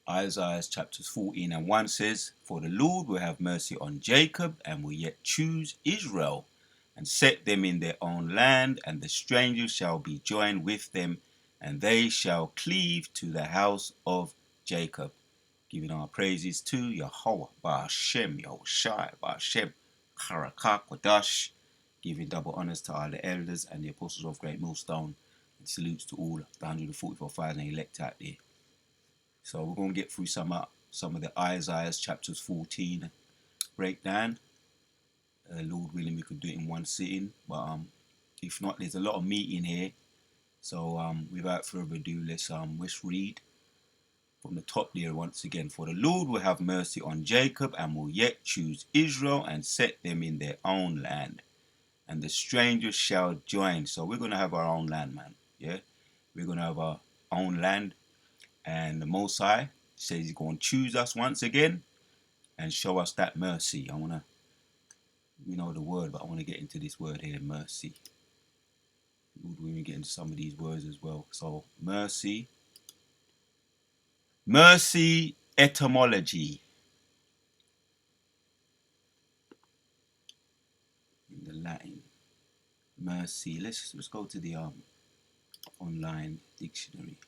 Isaiah chapters 14 and 1 says, "For the Lord will have mercy on Jacob and will yet choose Israel and set them in their own land, and the strangers shall be joined with them, and they shall cleave to the house of Jacob." Giving our praises to Yahweh, Ba'ashem, Yahushai, Ba'ashem, Harakah, Kodash. Giving double honors to all the elders and the apostles of Great Millstone. And salutes to all the 144,000 elect out there. So we're going to get through some of the Isaiah chapters 14 breakdown. Lord willing, we could do it in one sitting. But if not, there's a lot of meat in here. So without further ado, let's read from the top there once again. "For the Lord will have mercy on Jacob and will yet choose Israel and set them in their own land. And the strangers shall join." So we're going to have our own land, man. Yeah, we're going to have our own land. And the Most High says he's going to choose us once again and show us that mercy. I want to, we know the word, but I want to get into this word here, mercy. We're going to get into some of these words as well. So mercy. Mercy etymology. In the Latin. Mercy. Let's go to the online dictionary.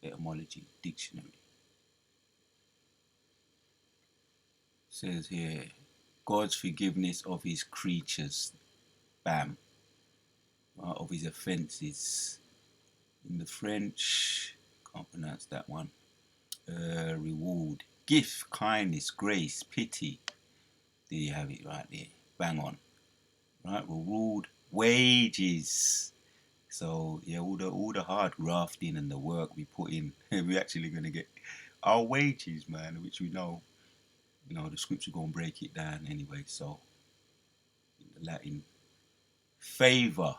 Etymology dictionary. It says here, God's forgiveness of his creatures. Bam. Of his offences. In the French, can't pronounce that one. Reward, gift, kindness, grace, pity. There you have it right there. Bang on. Right, reward, wages. So yeah, all the hard grafting and the work we put in, we're actually gonna get our wages, man. Which we know, the scripture gonna break it down anyway. So in the Latin, favor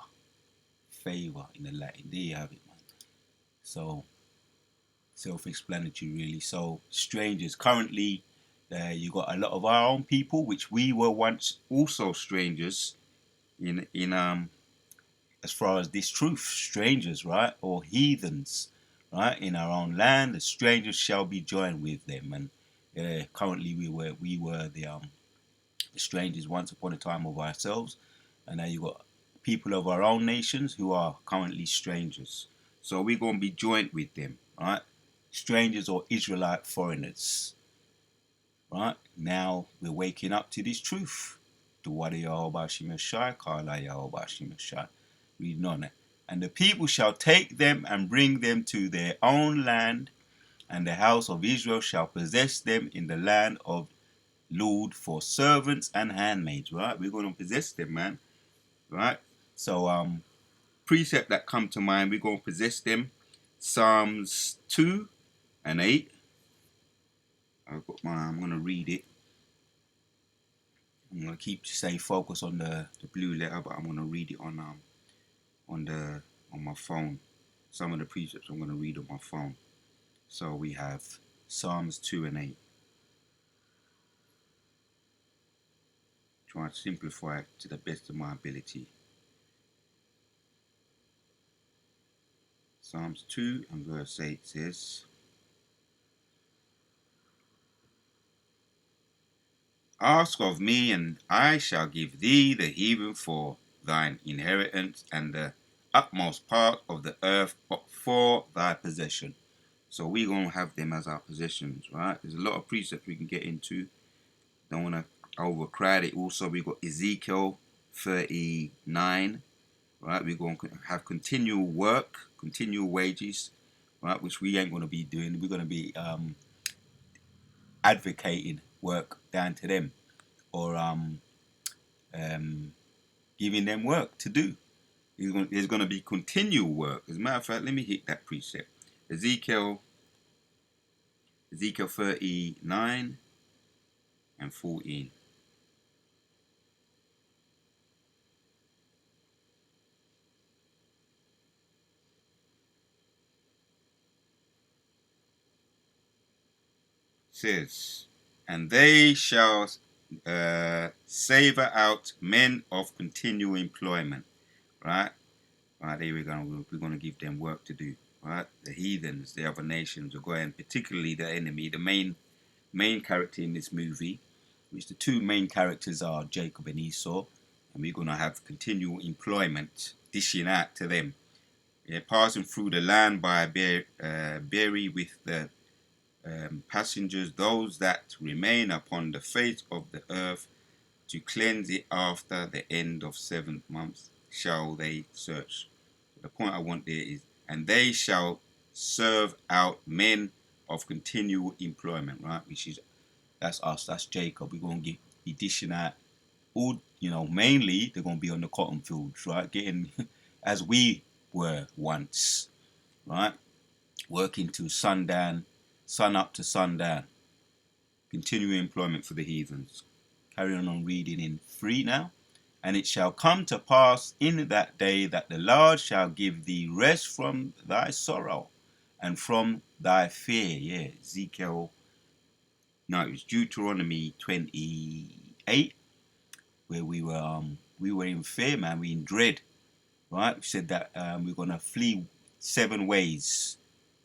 in the Latin. There you have it, man. So self-explanatory, really. So strangers. Currently, you got a lot of our own people, which we were once also strangers in as far as this truth, strangers, right, or heathens, right, in our own land. The strangers shall be joined with them, and currently we were the strangers once upon a time of ourselves, and now you got people of our own nations who are currently strangers. So we're going to be joined with them, right? Strangers or Israelite foreigners, right? Now we're waking up to this truth. Reading on it. "And the people shall take them and bring them to their own land, and the house of Israel shall possess them in the land of Lord for servants and handmaids." Right? We're going to possess them, man. Right? So precept that come to mind, we're going to possess them. Psalms 2 and 8. I'm going to read it. I'm going to stay focused on the blue letter, but I'm going to read it on my phone. Some of the precepts I'm going to read on my phone. So we have Psalms 2 and 8. Try to simplify it to the best of my ability. Psalms 2 and verse 8 says, "Ask of me, and I shall give thee the heathen for thine inheritance, and the utmost part of the earth for thy possession." So we're going to have them as our possessions, right? There's a lot of precepts we can get into. Don't want to overcrowd it. Also, we've got Ezekiel 39, right? We're going to have continual work, continual wages, right? Which we ain't going to be doing. We're going to be advocating work down to them, or giving them work to do. There's going to be continual work. As a matter of fact, let me hit that precept. Ezekiel 39 and 14. Says, "And they shall savor out men of continual employment." Right? Right, there we're going to give them work to do. right? The heathens, the other nations are going, particularly the enemy, the main character in this movie, which the two main characters are Jacob and Esau, and we're going to have continual employment dishing out to them. Yeah, passing through the land by Berry with the passengers, those that remain upon the face of the earth, to cleanse it after the end of 7th month shall they search. The point I want there is, and they shall serve out men of continual employment, right? Which is, that's us, that's Jacob. We're going to be dishing out all, mainly they're going to be on the cotton fields, right? Getting as we were once, right? Working to sundown, sun up to sundown. Continuing employment for the heathens. Carry on reading in 3 now. And it shall come to pass in that day that the Lord shall give thee rest from thy sorrow and from thy fear. Yeah, Ezekiel. No, it was Deuteronomy 28, where we were in fear, man. We in dread, right? We said that we're gonna flee 7 ways,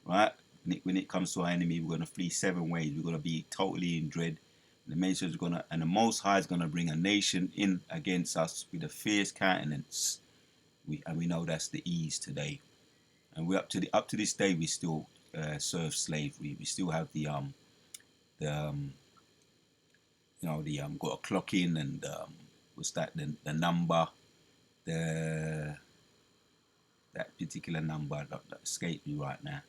right? When it comes to our enemy, we're gonna flee 7 ways. We're gonna be totally in dread. And the Most High is gonna bring a nation in against us with a fierce countenance. We know that's the ease today, and we up to this day we still serve slavery. We still have the got a clock in, and what's that, the number, the that particular number that escaped me right now.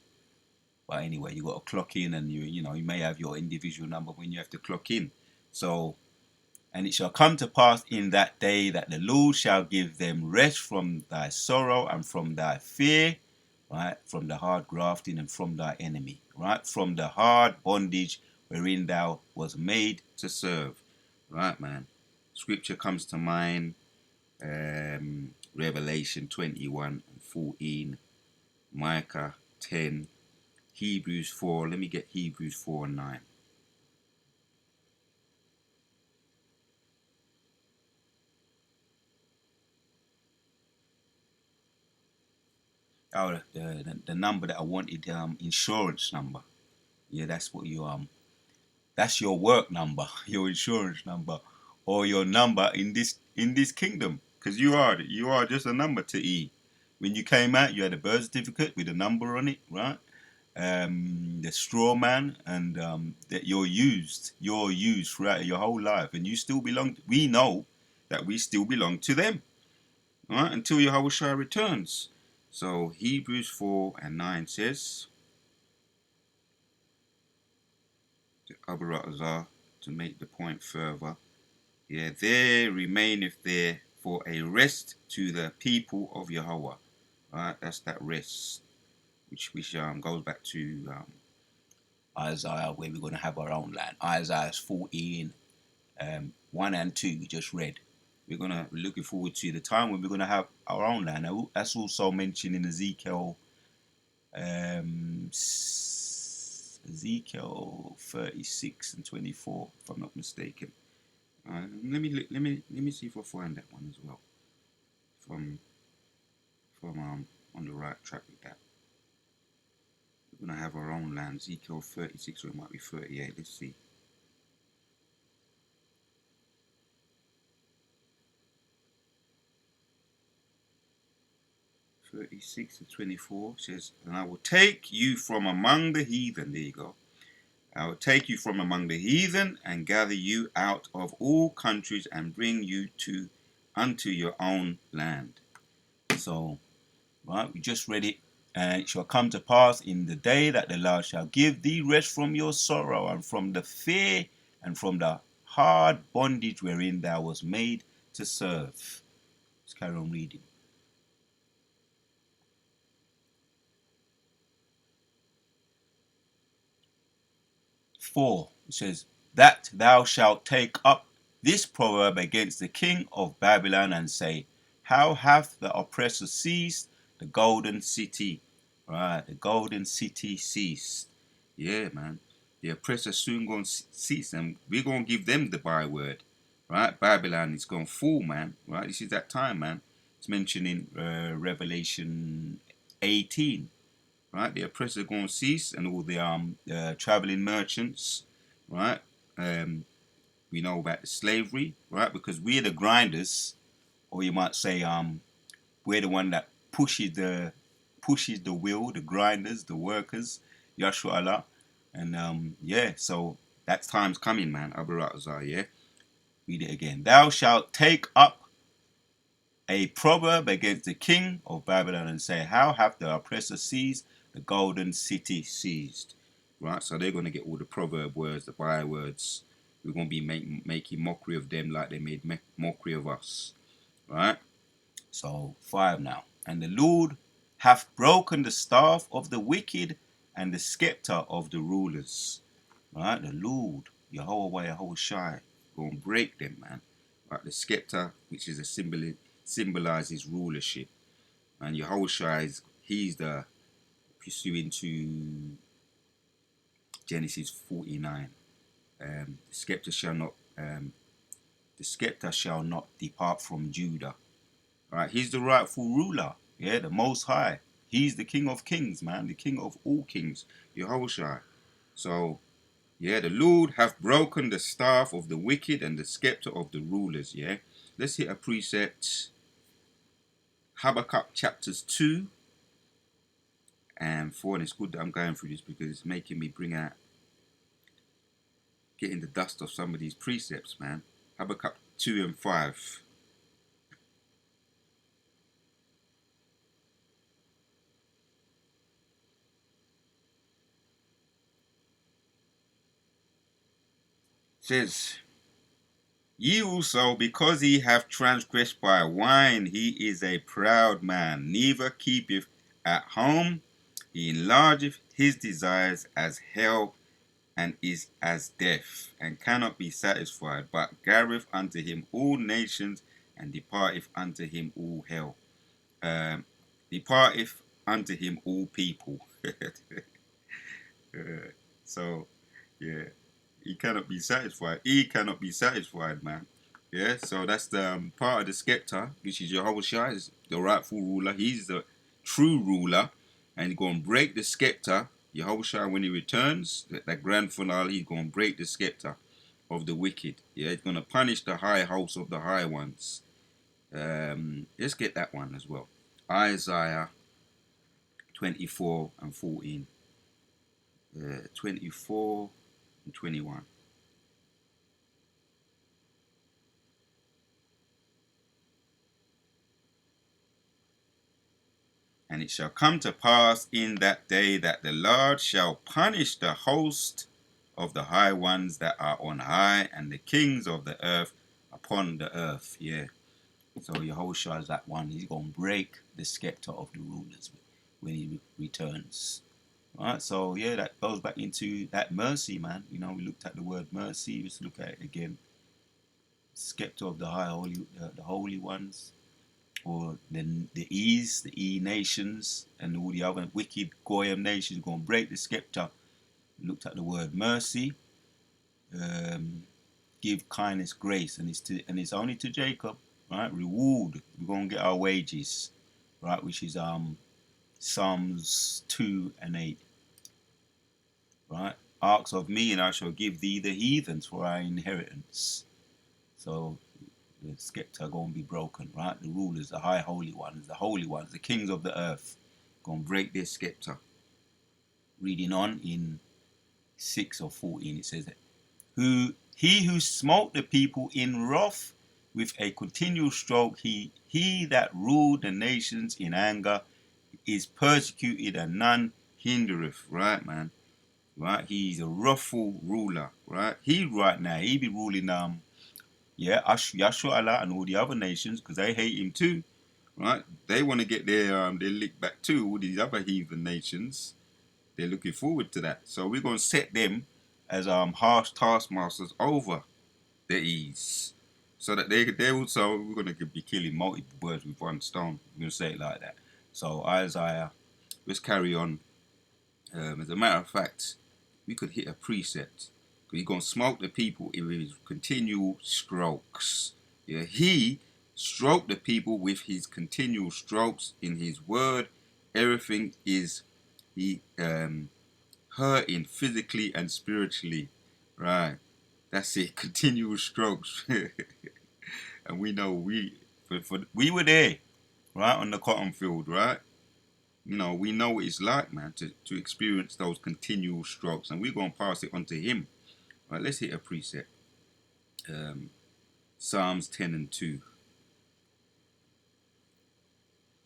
But anyway, you got to clock in, and you may have your individual number when you have to clock in. So, and it shall come to pass in that day that the Lord shall give them rest from thy sorrow and from thy fear, right? From the hard grafting and from thy enemy, right? From the hard bondage wherein thou was made to serve, right, man? Scripture comes to mind, Revelation 21 and 14, Micah 10, Hebrews 4. Let me get Hebrews 4 and 9. Oh, the number that I wanted, insurance number. Yeah, that's what that's your work number, your insurance number, or your number in this kingdom. Because you are just a number to E. When you came out, you had a birth certificate with a number on it, right? The straw man, and that you're used throughout your whole life, and you still belong. We know that we still belong to them, right? Until Yahushua returns. So Hebrews 4 and 9 says, to Abarazah, to make the point further, yeah, there remaineth there for a rest to the people of Yahweh, right? That's that rest, which goes back to Isaiah, where we're going to have our own land. Isaiah 14, 1 and 2, we just read. We're looking forward to the time when we're going to have our own land. That's also mentioned in Ezekiel, Ezekiel 36 and 24, if I'm not mistaken. Let me see if I find that one as well. From on the right track with that. We're gonna have our own land. Ezekiel 36, or it might be 38. Let's see. 36 to 24 says, and I will take you from among the heathen. There you go. I will take you from among the heathen and gather you out of all countries and bring you unto your own land. So, right, we just read it. And it shall come to pass in the day that the Lord shall give thee rest from your sorrow and from the fear and from the hard bondage wherein thou was made to serve. Let's carry on reading. 4, it says, that thou shalt take up this proverb against the king of Babylon and say, how hath the oppressor seized the golden city? Right, the golden city ceased. Yeah, man. The oppressor soon going to cease, and we're going to give them the byword. Right, Babylon is going to fall, man. Right, this is that time, man. It's mentioned in Revelation 18. right? The oppressor going to cease, and all the traveling merchants, right? We know about the slavery, right? Because we're the grinders, or you might say we're the one that pushes the wheel, the grinders, the workers, Yashua Allah. And yeah, so that time's coming, man. Abu Ratazar, yeah. Read it again. Thou shalt take up a proverb against the king of Babylon and say, how hath the oppressor seized the golden city seized? Right, so they're going to get all the proverb words, the bywords. We're going to be making mockery of them like they made mockery of us. Right? So 5 now. And the Lord hath broken the staff of the wicked and the scepter of the rulers. Right? The Lord, Yahweh, Yahushai, going to break them, man. Right? The scepter, which is a symbol, symbolizes rulership. And Yahushai, he's the pursuing to Genesis 49. The scepter shall not depart from Judah. Right, he's the rightful ruler, yeah, the Most High. He's the King of Kings, man, the King of all kings, Yahushua. So, yeah, the Lord hath broken the staff of the wicked and the scepter of the rulers, yeah. Let's hit a precept, Habakkuk chapters 2 and 4, and it's good that I'm going through this because it's making me getting the dust off some of these precepts, man. Habakkuk 2 and 5. Says, ye also, because he hath transgressed by wine, he is a proud man, neither keepeth at home. He enlargeth his desires as hell, and is as death, and cannot be satisfied, but gathereth unto him all nations, and departeth unto him all hell. Departeth unto him all people. So, yeah. He cannot be satisfied. He cannot be satisfied, man. Yeah, so that's the part of the scepter, which is Jehovah Shai, is the rightful ruler. He's the true ruler, and he's going to break the scepter. Jehovah Shai, when he returns, that grand finale, he's going to break the scepter of the wicked. Yeah, he's going to punish the high hosts of the high ones. Let's get that one as well. Isaiah 24 and 14. 24 and 21. And it shall come to pass in that day that the Lord shall punish the host of the high ones that are on high, and the kings of the earth upon the earth. Yeah. So Yahushua is that one. He's going to break the scepter of the rulers when he returns. Right. So yeah, that goes back into that mercy, man. You know, we looked at the word mercy. Let's look at it again. Scepter of the the holy ones, or the E nations, and all the other wicked Goyim nations going to break the scepter. Looked at the word mercy, give kindness, grace, and it's only to Jacob, right? Reward. We're going to get our wages, right? Which is Psalms 2 and 8, right? Ask of me, and I shall give thee the heathens for our inheritance. So the scepter going to be broken, right? The rulers, the high holy ones, the kings of the earth, going to break their scepter. Reading on in 6 or 14, it says, He who smote the people in wrath with a continual stroke, he that ruled the nations in anger, is persecuted and none hindereth. Right, man? Right? He's a wrathful ruler, right? He be ruling Yashua Allah and all the other nations, because they hate him too, right? They want to get their lick back too. All these other heathen nations, they're looking forward to that. So we're going to set them as harsh taskmasters over the ease, so that they also, we're going to be killing multiple birds with one stone. We're going to say it like that. So Isaiah, let's carry on. As a matter of fact, we could hit a precept. He's going to smoke the people with his continual strokes. Yeah, he stroked the people with his continual strokes in his word. Everything is he hurting physically and spiritually, right? That's it. Continual strokes, and we know we were there, right, on the cotton field, right? You know, we know what it's like, man, to experience those continual strokes, and we're gonna pass it on to him. Right, let's hit a preset. Psalms 10 and 2.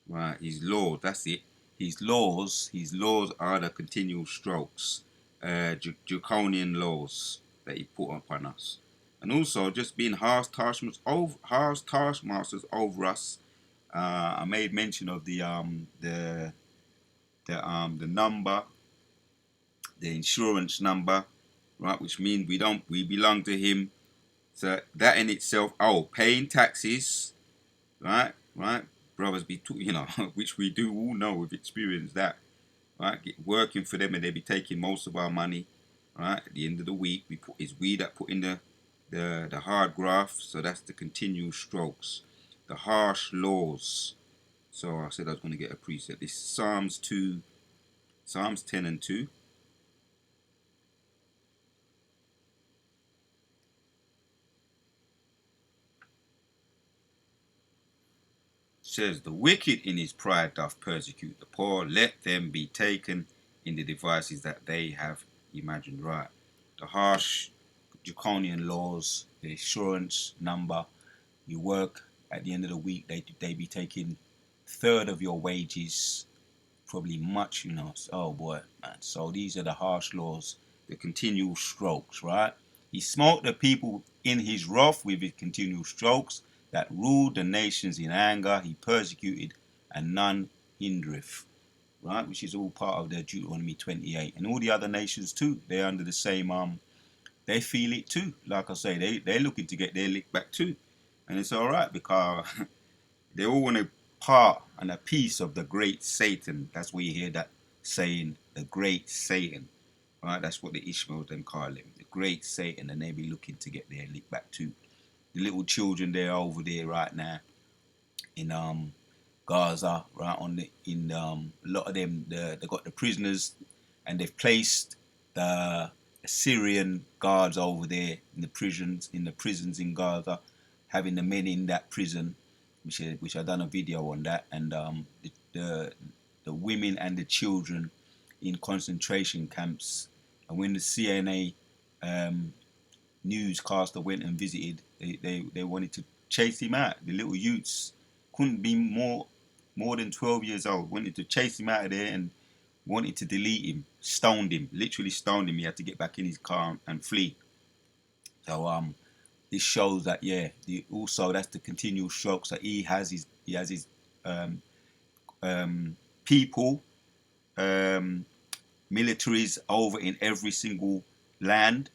Right, his law, that's it. His laws are the continual strokes, draconian laws that he put upon us. And also just being harsh taskmasters over us. I made mention of the number, the insurance number, right, which means we belong to him. So that in itself, paying taxes, right, brothers which we do all know, we've experienced that, right, working for them and they be taking most of our money, right, at the end of the week, it's we that put in the hard graft, so that's the continual strokes, the harsh laws. So I said I was going to get a preset. This Psalms 10 and 2. Says, the wicked in his pride doth persecute the poor, let them be taken in the devices that they have imagined. Right, the harsh draconian laws, the insurance number, you work at the end of the week, they be taking third of your wages, probably much, oh boy, man. So these are the harsh laws, the continual strokes, right? He smote the people in his wrath with his continual strokes, that ruled the nations in anger. He persecuted, and none hindereth, right? Which is all part of their Deuteronomy 28. And all the other nations too, they're under the same, they feel it too. Like I say, they're looking to get their lick back too. And it's all right because they all want a part and a piece of the great Satan. That's where you hear that saying, the great Satan. Right? That's what the Ishmaels then call him, the great Satan, and they be looking to get their lick back too. The little children they're over there right now in Gaza, right, a lot of them, they got the prisoners, and they've placed the Syrian guards over there in the prisons in Gaza, having the men in that prison, which I done a video on that, and the women and the children in concentration camps. And when the CNA newscaster went and visited, they wanted to chase him out. The little youths couldn't be more than 12 years old, wanted to chase him out of there and wanted to delete him, stoned him, literally stoned him. He had to get back in his car and flee. So this shows that, yeah, also that's the continual strokes that he has his people, militaries over in every single land,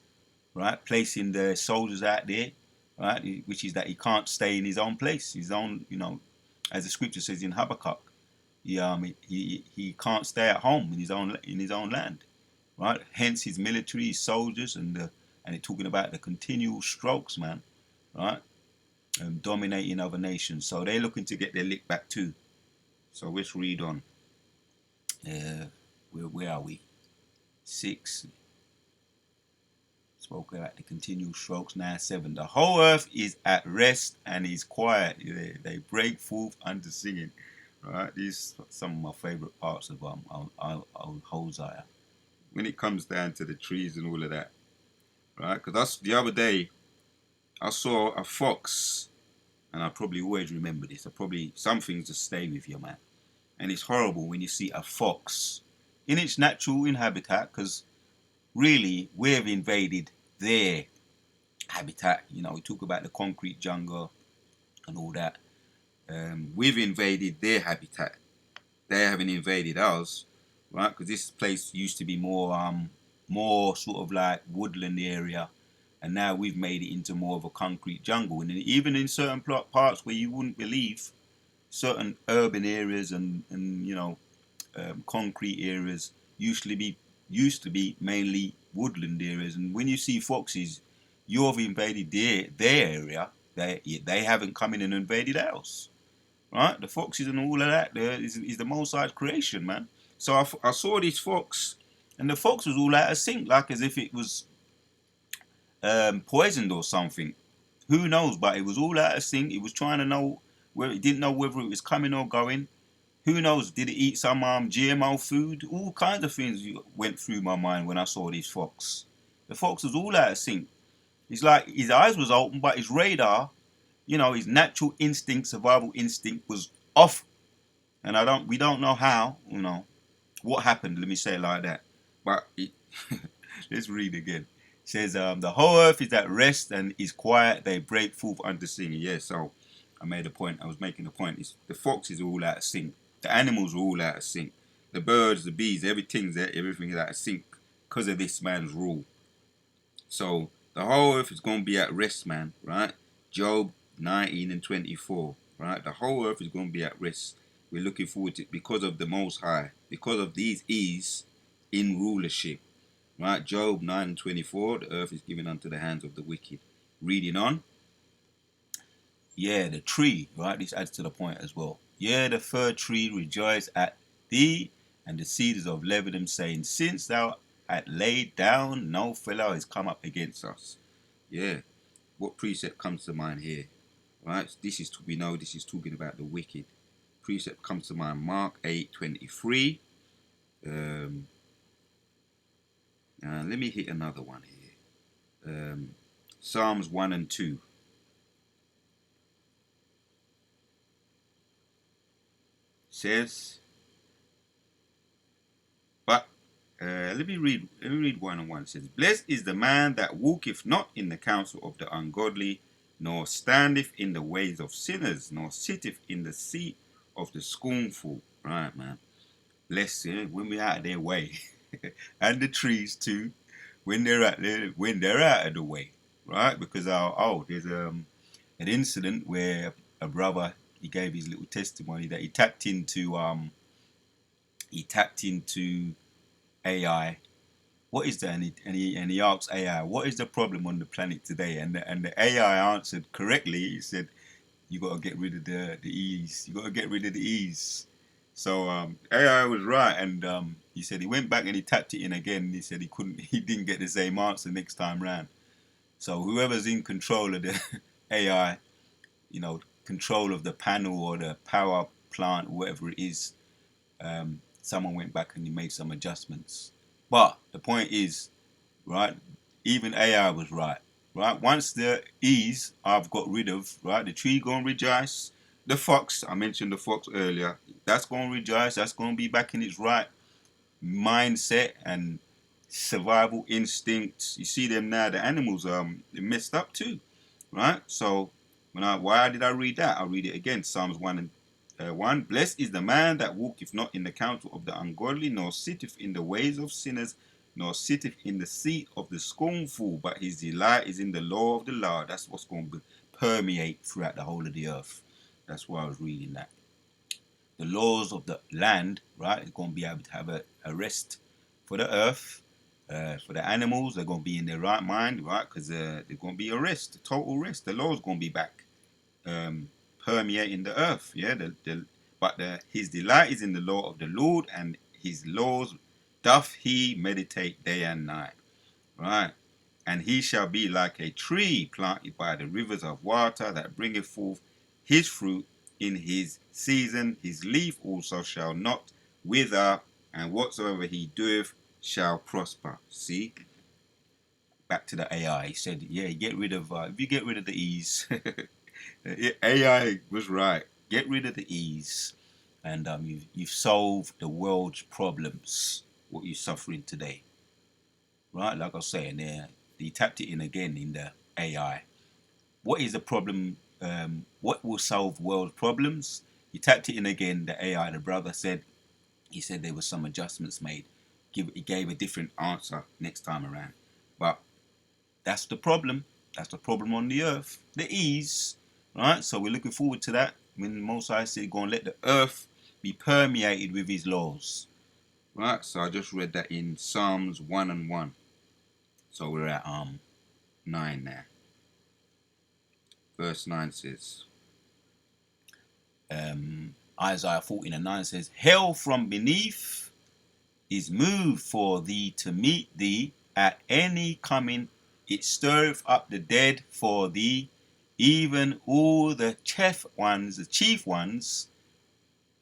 right, placing the soldiers out there, right, which is that he can't stay in his own place, his own, as the scripture says in Habakkuk, he can't stay at home in his own land, right? Hence his military, his soldiers, and they're talking about the continual strokes, man, right, dominating other nations. So they're looking to get their lick back too. So let's read on. Where are we? 6. Spoke about the continual strokes. Now 7. The whole earth is at rest and is quiet. They break forth unto singing. Right, these are some of my favorite parts of Hosea. When it comes down to the trees and all of that, right? Because the other day I saw a fox, and I probably always remember this. Some things just stay with you, man. And it's horrible when you see a fox in its natural habitat, because really we've invaded their habitat. We talk about the concrete jungle and all that. We've invaded their habitat. They haven't invaded ours, right? Because this place used to be more sort of like woodland area, and now we've made it into more of a concrete jungle. And even in certain parts where you wouldn't believe, certain urban areas and concrete areas used to be mainly woodland areas. And when you see foxes, you've invaded their area. They haven't come in and invaded ours, right? The foxes and all of that there is the Most High's creation, man. So I saw this fox, and the fox was all out of sync, like as if it was poisoned or something. Who knows? But it was all out of sync. It was trying to know where it didn't know whether it was coming or going. Who knows? Did it eat some GMO food? All kinds of things went through my mind when I saw this fox. The fox was all out of sync. It's like his eyes was open, but his radar, his natural instinct, survival instinct was off. And we don't know how, what happened. Let me say it like that. But let's read again. It says, the whole earth is at rest and is quiet. They break forth unto singing. Yeah, so I made a point. I was making a point. The fox is all out of sync. The animals are all out of sync. The birds, the bees, everything is out of sync because of this man's rule. So the whole earth is going to be at rest, man, right? Job 19 and 24, right? The whole earth is going to be at rest. We're looking forward to it because of the Most High, because of these ease in rulership, right? Job 9 and 24, the earth is given unto the hands of the wicked. Reading on. Yeah, the tree, right? This adds to the point as well. Yeah, the fir tree rejoice at thee, and the cedars of Lebanon, saying, since thou hast laid down, no fellow has come up against us. Yeah, what precept comes to mind here? Right, we know this is talking about the wicked. Precept comes to mind, Mark 8:23. Let me hit another one here. Psalms 1 and 2. Says, but let me read 1 and 1. It says, blessed is the man that walketh not in the counsel of the ungodly, nor standeth in the ways of sinners, nor sitteth in the seat of the scornful. Right, man. Blessed, when we're out of their way. And the trees too, when they're out of the way. Right? Because there's an incident where a brother, he gave his little testimony that he tapped into AI. What is that? And he asked AI, what is the problem on the planet today? And the AI answered correctly. He said, you got to get rid of the ease. You got to get rid of the ease. So AI was right, and he said he went back and he tapped it in again. And he said he didn't get the same answer next time round. So whoever's in control of the AI, control of the panel or the power plant, whatever it is, someone went back and he made some adjustments. But the point is, right, even AI was right. Right, once the ease I've got rid of, right, the tree gonna rejoice. The fox, I mentioned the fox earlier, that's gonna rejoice. That's gonna be back in its right mindset and survival instincts. You see them now. The animals they're messed up too, right? So why did I read that? I'll read it again. Psalms 1 and 1. Blessed is the man that walketh not in the counsel of the ungodly, nor sitteth in the ways of sinners, nor sitteth in the seat of the scornful, but his delight is in the law of the Lord. That's what's going to permeate throughout the whole of the earth. That's why I was reading that. The laws of the land, right, is going to be able to have a rest for the earth, for the animals. They're going to be in their right mind, right, because they're going to be a rest, a total rest. The law is going to be back, permeating the earth. Yeah, his delight is in the law of the Lord, and his laws doth he meditate day and night. Right. And he shall be like a tree planted by the rivers of water, that bringeth forth his fruit in his season. His leaf also shall not wither, and whatsoever he doeth shall prosper. See? Back to the AI. He said, yeah, if you get rid of the ease, AI was right. Get rid of the ease, and you've solved the world's problems, what you're suffering today. Right? Like I was saying there, he tapped it in again in the AI. What is the problem? What will solve world problems? He tapped it in again, the AI. The brother said, he said there were some adjustments made. He gave a different answer next time around. But that's the problem. That's the problem on the earth. The ease. Right? So we're looking forward to that. When Mosai said, go and let the earth be permeated with his laws. Right? So I just read that in Psalms 1 and 1. So we're at 9 now. Verse 9 says, Isaiah 14 and 9 says, hail from beneath, is moved for thee to meet thee at any coming. It stirreth up the dead for thee, even all the chief ones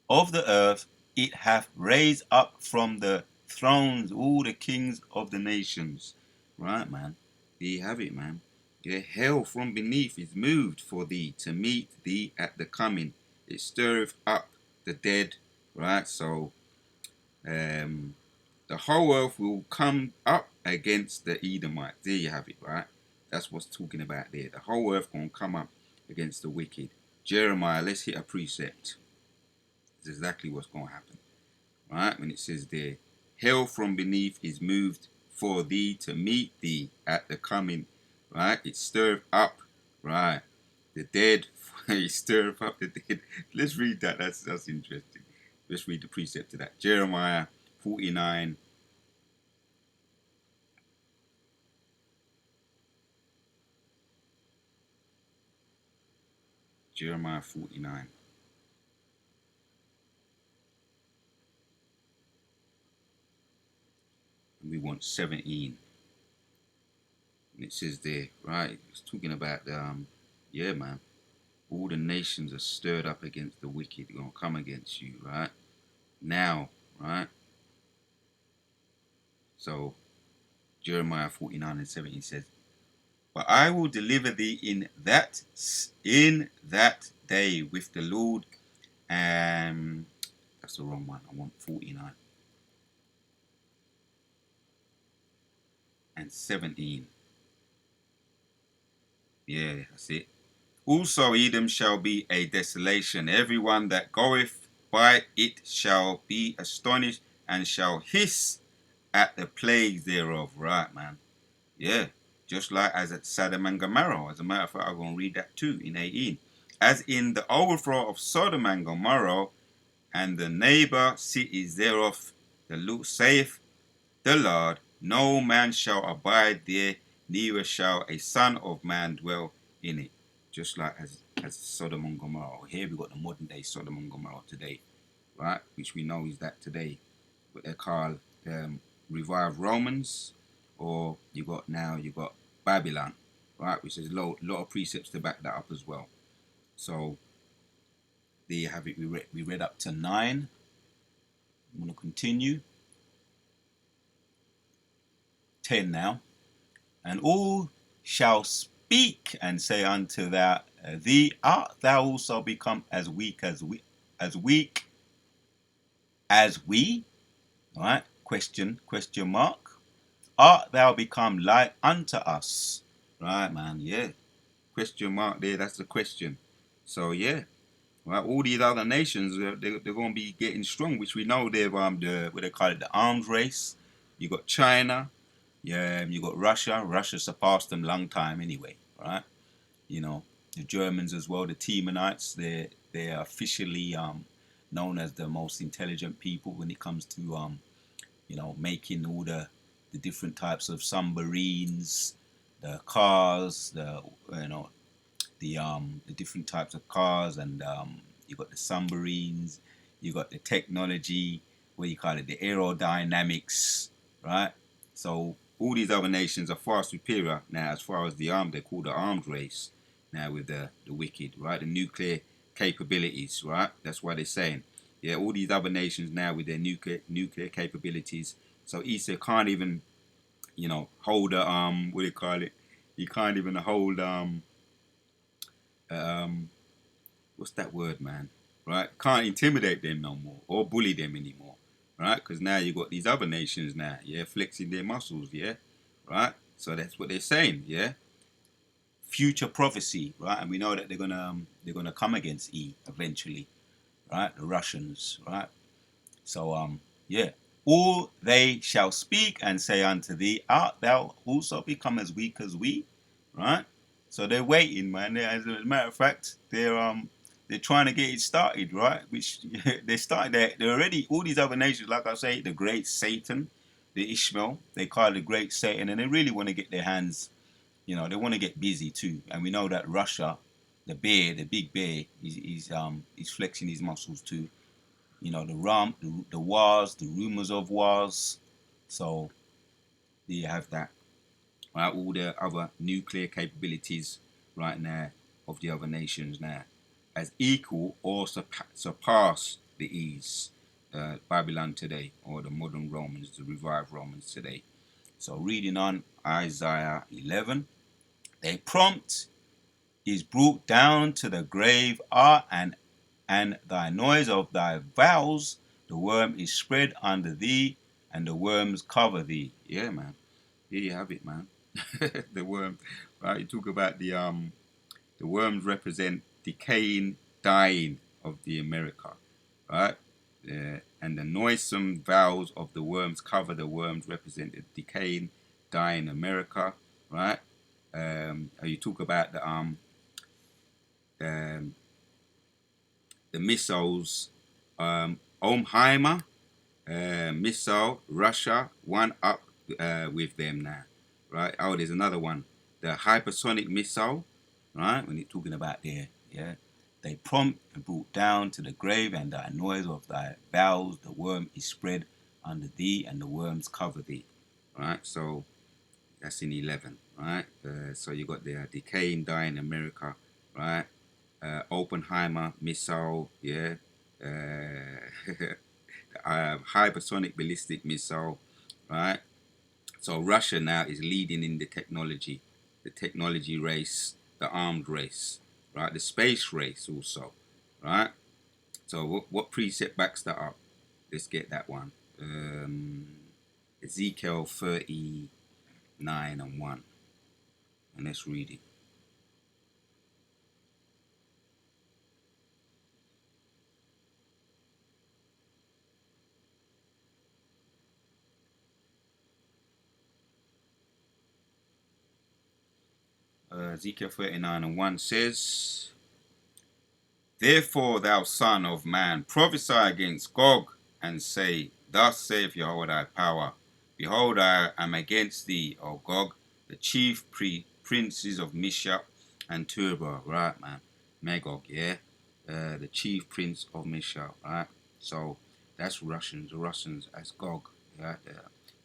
of the earth. It hath raised up from the thrones all the kings of the nations. Right, man. There you have it, man. Yeah, hell from beneath is moved for thee to meet thee at the coming. It stirreth up the dead. Right, so the whole earth will come up against the Edomites. There you have it, right? That's what's talking about there. The whole earth gonna come up against the wicked. Jeremiah, let's hit a precept. It's exactly what's gonna happen, right? When it says there, hell from beneath is moved for thee to meet thee at the coming, right? It stirred up, right? The dead, it stirred up the dead. Let's read that. That's interesting. Let's read the precept to that. Jeremiah 49. Jeremiah 49. And we want 17. And it says there, right? It's talking about yeah, man. All the nations are stirred up against the wicked. They're gonna come against you, right? Now, right? So Jeremiah 49 and 17 says, but I will deliver thee in that day with the Lord. That's the wrong one. I want 49 and 17. Yeah, that's it. Also Edom shall be a desolation. Everyone that goeth by it shall be astonished and shall hiss at the plagues thereof. Right, man. Yeah. Just like as at Sodom and Gomorrah. As a matter of fact, I'm going to read that too in 18. As in the overthrow of Sodom and Gomorrah and the neighbor cities thereof, the Lord saith the Lord, no man shall abide there, neither shall a son of man dwell in it. Just like as Sodom and Gomorrah. Here we got the modern day Sodom and Gomorrah today, right? Which we know is that today, what they call revived Romans, or you got Babylon, right? Which is a lot of precepts to back that up as well. So there you have it. We read up to 9. I'm going to continue. 10 now. And all shall speak and say unto thee, art thou also become as weak as we, right? Question mark. Art thou become like unto us? Right, man, yeah. Question mark there, that's the question. So yeah, right, all these other nations, they're going to be getting strong, which we know they've what they call it, the arms race. You got China, yeah, you got Russia. Russia surpassed them long time anyway, right? You know, the Germans as well, the Temanites, they're officially known as the most intelligent people when it comes to making all the different types of submarines, the cars, the different types of cars, and you got the submarines, you got the technology, what you call it, the aerodynamics, right? So all these other nations are far superior now as far as the they call the arms race now with the wicked, right? The nuclear capabilities, right? That's why they're saying, yeah, all these other nations now with their nuclear capabilities. So Isa can't even, hold a what do you call it? You can't even hold um, what's that word, man? Right? Can't intimidate them no more or bully them anymore, right? Because now you got these other nations now, yeah, flexing their muscles, yeah, right? So that's what they're saying, yeah. Future prophecy, right? And we know that they're gonna come against eventually, right? The Russians, right? So yeah. All they shall speak and say unto thee, art thou also become as weak as we? Right? So they're waiting, man. As a matter of fact, they're trying to get it started, right? Which they started. They're already all these other nations, like I say, the great Satan, the Ishmael. They call it the great Satan, and they really want to get their hands. They want to get busy too. And we know that Russia, the big bear, he's flexing his muscles too. you know, the wars, the rumors of wars. So there you have that. Right, all the other nuclear capabilities right now of the other nations now as equal or surpass the ease Babylon today, or the modern Romans, the revived Romans today. So reading on Isaiah 11, they prompt is brought down to the grave and thy noise of thy vows, the worm is spread under thee, and the worms cover thee. Yeah, man. Here you have it, man. The worm, right? You talk about the worms represent decaying, dying of the America, right? And the noisome vows of the worms cover the worms represented decaying, dying America, right? You talk about um, the missiles, Oppenheimer missile, Russia, one up with them now, right? Oh, there's another one, the hypersonic missile, right? When you're talking about there, yeah, they prompt and brought down to the grave, and thy noise of thy vows, the worm is spread under thee, and the worms cover thee, right? So that's in 11, right? So you got the decaying, dying America, right? Oppenheimer missile, yeah. Hypersonic ballistic missile, right? So Russia now is leading in the technology race, the armed race, right? The space race also, right? So what precept backs that up? Let's get that one. Ezekiel 39 and 1. And let's read it. Ezekiel 39 and 1 says, therefore, thou son of man, prophesy against Gog, and say, thus saith Yahweh thy power, behold, I am against thee, O Gog, the chief princes of Meshech and Tubal, right, man? Magog, yeah? The chief prince of Meshech, right? So that's Russians, the Russians as Gog, right?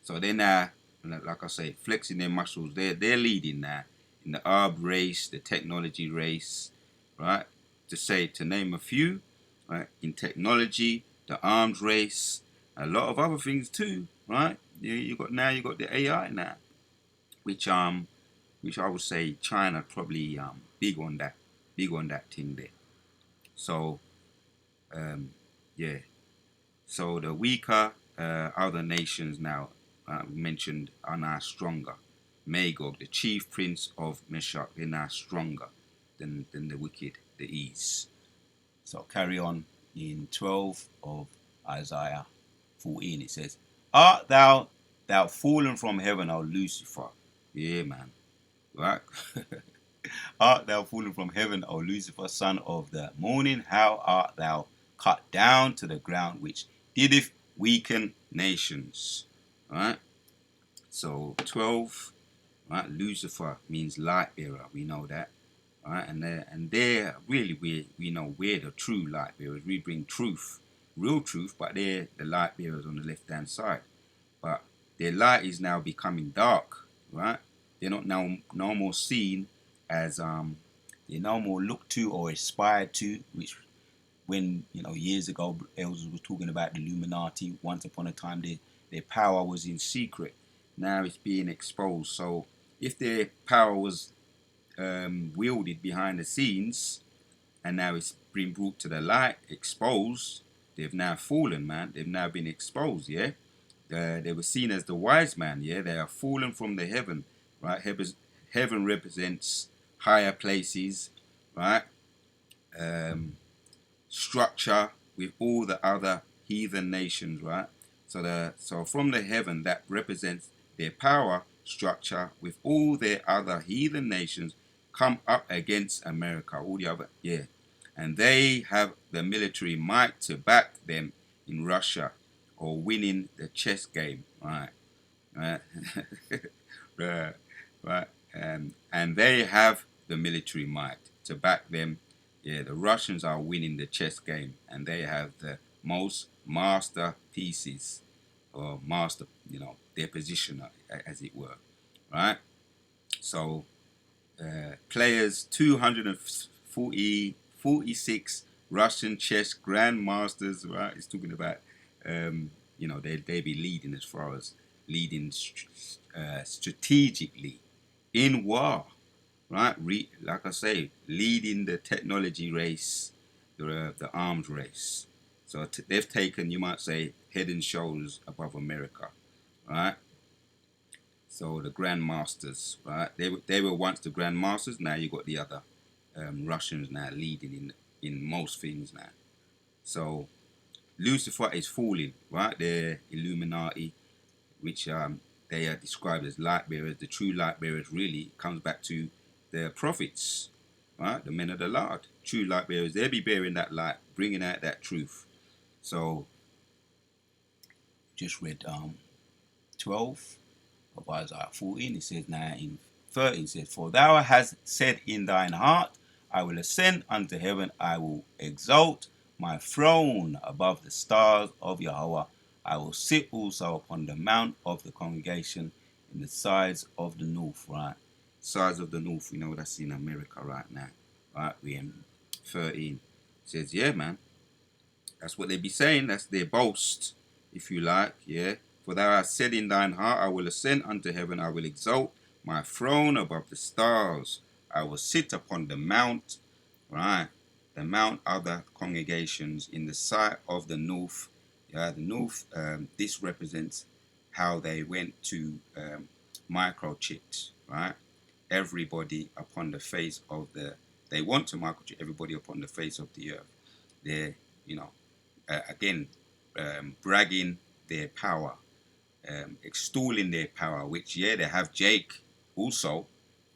So they're now, like I say, flexing their muscles. They're leading now in the arb race, the technology race, right? To name a few, right? In technology, the arms race, a lot of other things too, right? You got the AI now, which I would say China probably big on that thing there. So yeah, so the weaker other nations now mentioned are now stronger. Magog, the chief prince of Meshach, they're now stronger than the wicked, the east. So carry on in 12 of Isaiah 14. It says, art thou fallen from heaven, O Lucifer? Yeah, man. Right? Art thou fallen from heaven, O Lucifer, son of the morning? How art thou cut down to the ground, which dideth weaken nations? Right? So 12, right? Lucifer means light bearer. We know that. Right? And they're really, we know we're the true light bearers. We bring truth, real truth, but they're the light bearers on the left hand side. But their light is now becoming dark, right? They're not now no more seen as they're no more looked to or aspired to, which when years ago elders was talking about the Illuminati. Once upon a time their power was in secret. Now it's being exposed. So if their power was wielded behind the scenes, and now it's been brought to the light, exposed. They've now fallen, man. They've now been exposed, yeah? They were seen as the wise man, yeah? They are fallen from the heaven, right? Heaven represents higher places, right? Structure with all the other heathen nations, right? So from the heaven that represents their power structure with all their other heathen nations come up against America, all the other, yeah. And they have the military might to back them in Russia or winning the chess game, right? Right, right, right. And they have the military might to back them. Yeah, the Russians are winning the chess game, and they have the most masterpieces, or master, their position, as it were, right? So players 246 Russian chess grandmasters, right? It's talking about, they be leading as far as leading strategically in war, right? Like I say, leading the technology race, the arms race. So they've taken, you might say, head and shoulders above America, right? So the grandmasters, right? They were once the grandmasters. Now you got the other Russians now leading in most things now. So Lucifer is falling, right? They're Illuminati, which they are described as light bearers. The true light bearers really comes back to the prophets, right? The men of the Lord, true light bearers. They'll be bearing that light, bringing out that truth. So just read 12 of Isaiah 14. It says now in 13, it says, "For thou hast said in thine heart, I will ascend unto heaven, I will exalt my throne above the stars of Yahweh. I will sit also upon the mount of the congregation in the sides of the north," right? Sides of the north, we know that's in America right now, right? We in 13. It says, yeah, man, that's what they be saying. That's their boast, if you like, yeah. "For thou hast said in thine heart, I will ascend unto heaven, I will exalt my throne above the stars. I will sit upon the mount," right? The mount of the congregations in the sight of the north. Yeah, the north, this represents how they went to microchipped, right? Everybody upon the face of they want to microchip everybody upon the face of the earth. They're, again, bragging their power, extolling their power, which, yeah, they have Jake also,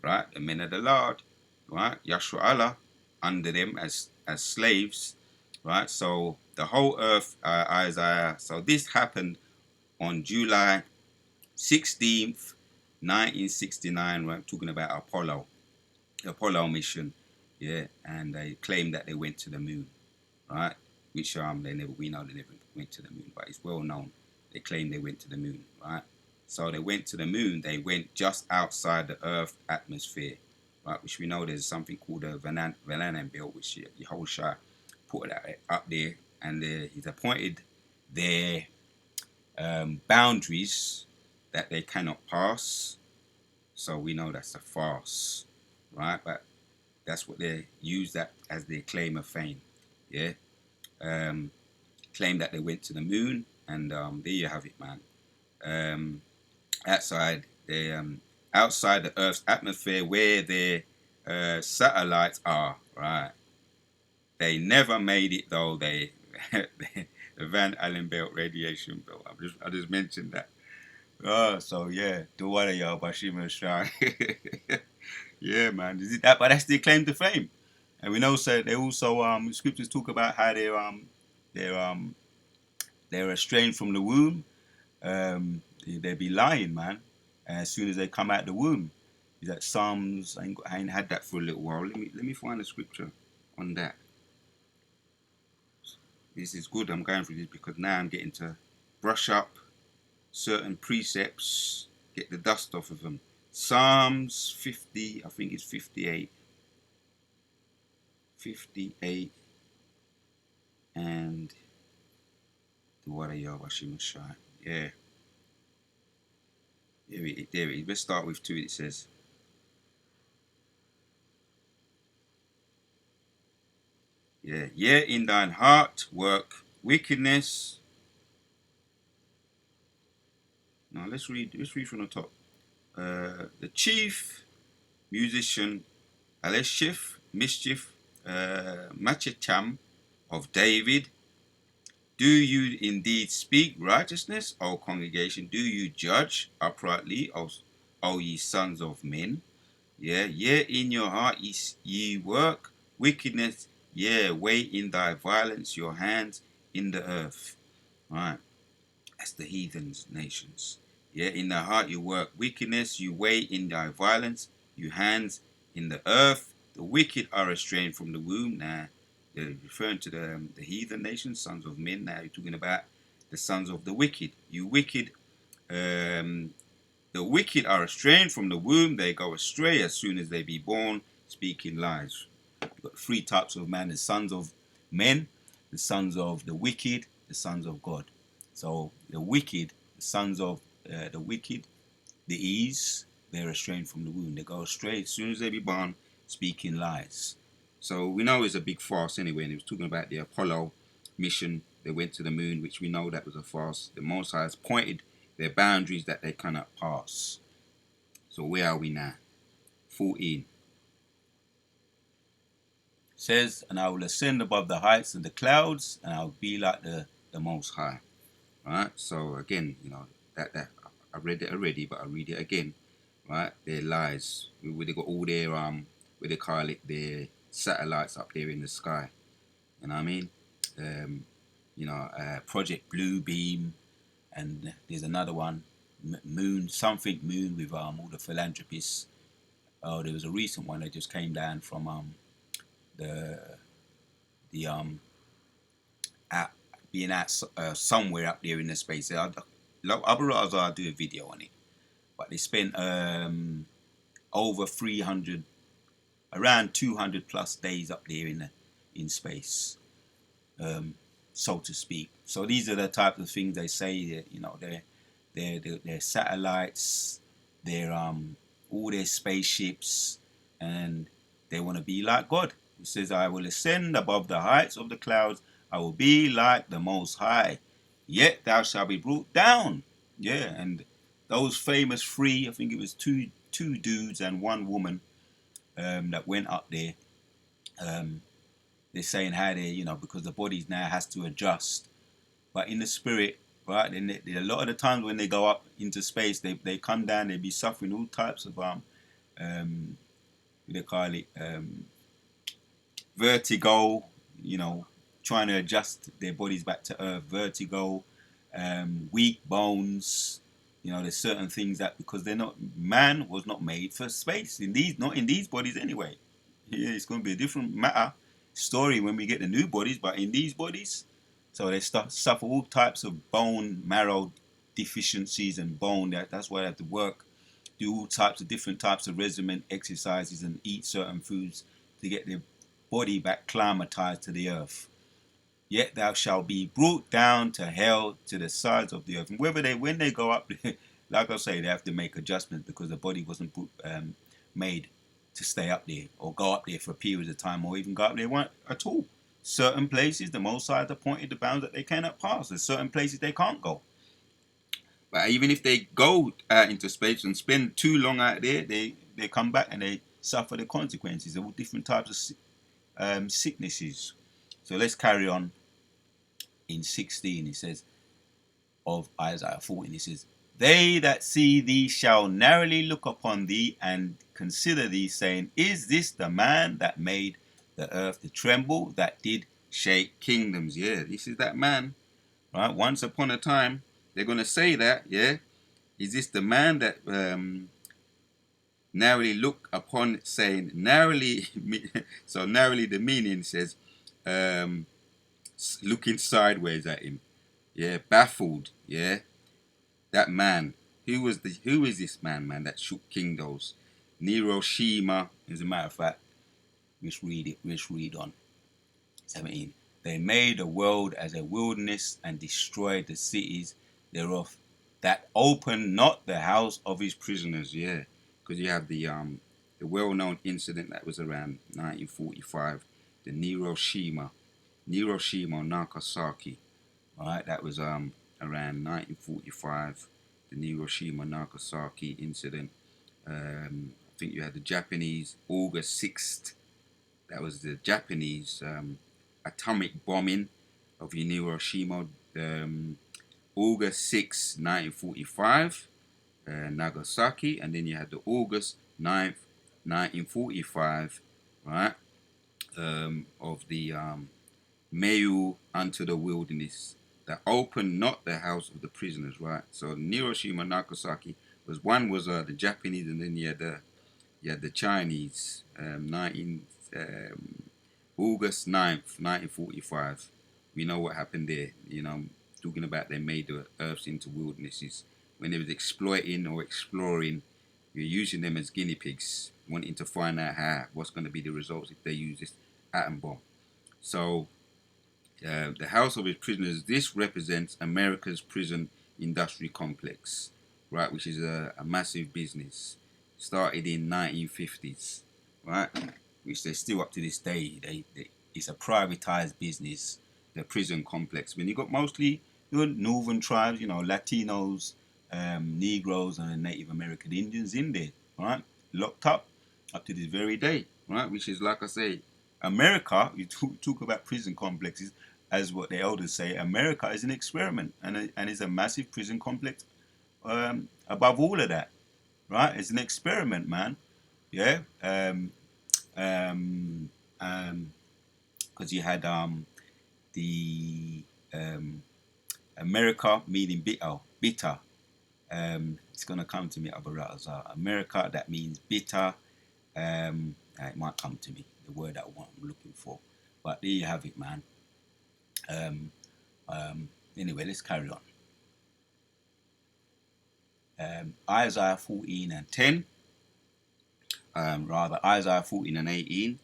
right? The men of the Lord, right? Yahshua Allah under them as slaves, right? So the whole earth, Isaiah. So this happened on July 16th, 1969. Right? Talking about the Apollo mission, yeah, and they claimed that they went to the moon, right? Which we know they never went to the moon, but it's well known. They claim they went to the moon, right? So they went to the moon. They went just outside the Earth atmosphere, right? Which we know there's something called a Vananen belt, which Yehoshua put up there, and he's appointed their boundaries that they cannot pass. So we know that's a farce, right? But that's what they use that as their claim of fame, yeah. Claim that they went to the moon, and there you have it, man. Outside outside the Earth's atmosphere, where their satellites are, right? They never made it though. They the Van Allen belt, radiation belt. I just mentioned that. So yeah, do what y'all, Bashima Shah. Yeah, man. But that's their claim to fame, and we know so they also scriptures talk about how they're they're estranged from the womb. They be lying, man. As soon as they come out the womb, is that Psalms? I ain't had that for a little while. Let me find a scripture on that. This is good. I'm going through this because now I'm getting to brush up certain precepts, get the dust off of them. Psalms 50, I think it's 58. 58 and the water Yahweh Shai. Yeah. There it is. Let's start with 2. It says, yeah, in thine heart work wickedness. Now let's read from the top. The chief musician Aleshif, mischief, Machetam of David. Do you indeed speak righteousness, O congregation? Do you judge uprightly, O ye sons of men? Yeah, in your heart ye work wickedness. Yeah, weigh in thy violence your hands in the earth. Right, that's the heathens nations. Yeah, in the heart you work wickedness. You weigh in thy violence your hands in the earth. The wicked are estranged from the womb. Now, referring to the heathen nations, sons of men. Now you're talking about the sons of the wicked. You wicked, the wicked are estranged from the womb. They go astray as soon as they be born, speaking lies. You've got three types of man: the sons of men, the sons of the wicked, the sons of God. So the wicked, the sons of the wicked, the ease, they're estranged from the womb. They go astray as soon as they be born, speaking lies. So we know it's a big farce anyway, and he was talking about the Apollo mission. They went to the moon, which we know that was a farce. The Most High has pointed their boundaries that they cannot pass. So where are we now? 14. Says, and I will ascend above the heights of the clouds, and I'll be like the Most High. Right? So again, you know, that I read it already, but I'll read it again. Right? Their lies. They got all their what they call it, their satellites up there in the sky. You know what I mean? Project Blue Beam, and there's another one, Moon, something Moon, with all the philanthropists. Oh, there was a recent one that just came down from being at somewhere up there in the space. I'll do a video on it, but they spent over 300, around 200 plus days up there in space, so to speak. So these are the type of things they say that, you know, their satellites, their all their spaceships, and they want to be like God. It says, I will ascend above the heights of the clouds, I will be like the Most High, yet thou shalt be brought down. Yeah, and those famous three, I think it was two dudes and one woman, that went up there. They're saying how they, you know, because the body now has to adjust, but in the spirit, right? And a lot of the times when they go up into space, they come down, they be suffering all types of they call it vertigo, you know, trying to adjust their bodies back to earth, vertigo, weak bones. You know, there's certain things that, because man was not made for space, not in these bodies anyway. Yeah, it's going to be a different story when we get the new bodies, but in these bodies, so they suffer all types of bone marrow deficiencies and bone. That's why they have to work, do all types of different types of regimen exercises and eat certain foods to get their body back climatized to the earth. Yet thou shalt be brought down to hell, to the sides of the earth. And when they go up, like I say, they have to make adjustments because the body wasn't made to stay up there or go up there for a period of time, or even go up there at all. Certain places, the Most High has appointed the bounds that they cannot pass. There's certain places they can't go. But even if they go out into space and spend too long out there, they come back and they suffer the consequences of all different types of sicknesses. So let's carry on. In 16, it says, of Isaiah 14, it says, they that see thee shall narrowly look upon thee and consider thee, saying, is this the man that made the earth to tremble, that did shake kingdoms? Yeah, this is that man. Right? Once upon a time, they're going to say that, yeah? Is this the man that narrowly look upon, saying, narrowly, so narrowly the meaning says, looking sideways at him, yeah, baffled, yeah, that man. Who is this man that shook kingdoms? Hiroshima, as a matter of fact. Let's read on. 17. They made the world as a wilderness and destroyed the cities thereof, that opened not the house of his prisoners. Yeah, because you have the well-known incident that was around 1945, the Hiroshima Nagasaki. All right, that was around 1945, the Hiroshima Nagasaki incident. I think you had the Japanese August 6th. That was the Japanese atomic bombing of Hiroshima. August 6, 1945, Nagasaki, and then you had the August 9th, 1945, right, of the Mayu unto the wilderness, that opened not the house of the prisoners, right? So Hiroshima, Nagasaki was the Japanese, and then you had the Chinese, August 9th, 1945. We know what happened there. Talking about they made the earths into wildernesses. When they was exploiting or exploring, you're using them as guinea pigs, wanting to find out what's going to be the results if they use this atom bomb. So, the House of His Prisoners, this represents America's prison industry complex, right, which is a massive business. Started in 1950s, right, which they're still up to this day. It's a privatized business, the prison complex. When you got mostly northern tribes, Latinos, Negroes, and Native American Indians in there, right, locked up to this very day, right, which is, like I say, America. You talk about prison complexes, as what the elders say. America is an experiment, and it's a massive prison complex. Above all of that, right, it's an experiment, man. Yeah. Because you had the America meaning bitter. It's gonna come to me, Abarazza. America, that means bitter. It might come to me, the word that I'm looking for. But there you have it, man. Um, anyway, let's carry on. Isaiah 14 and 10, rather Isaiah 14 and 18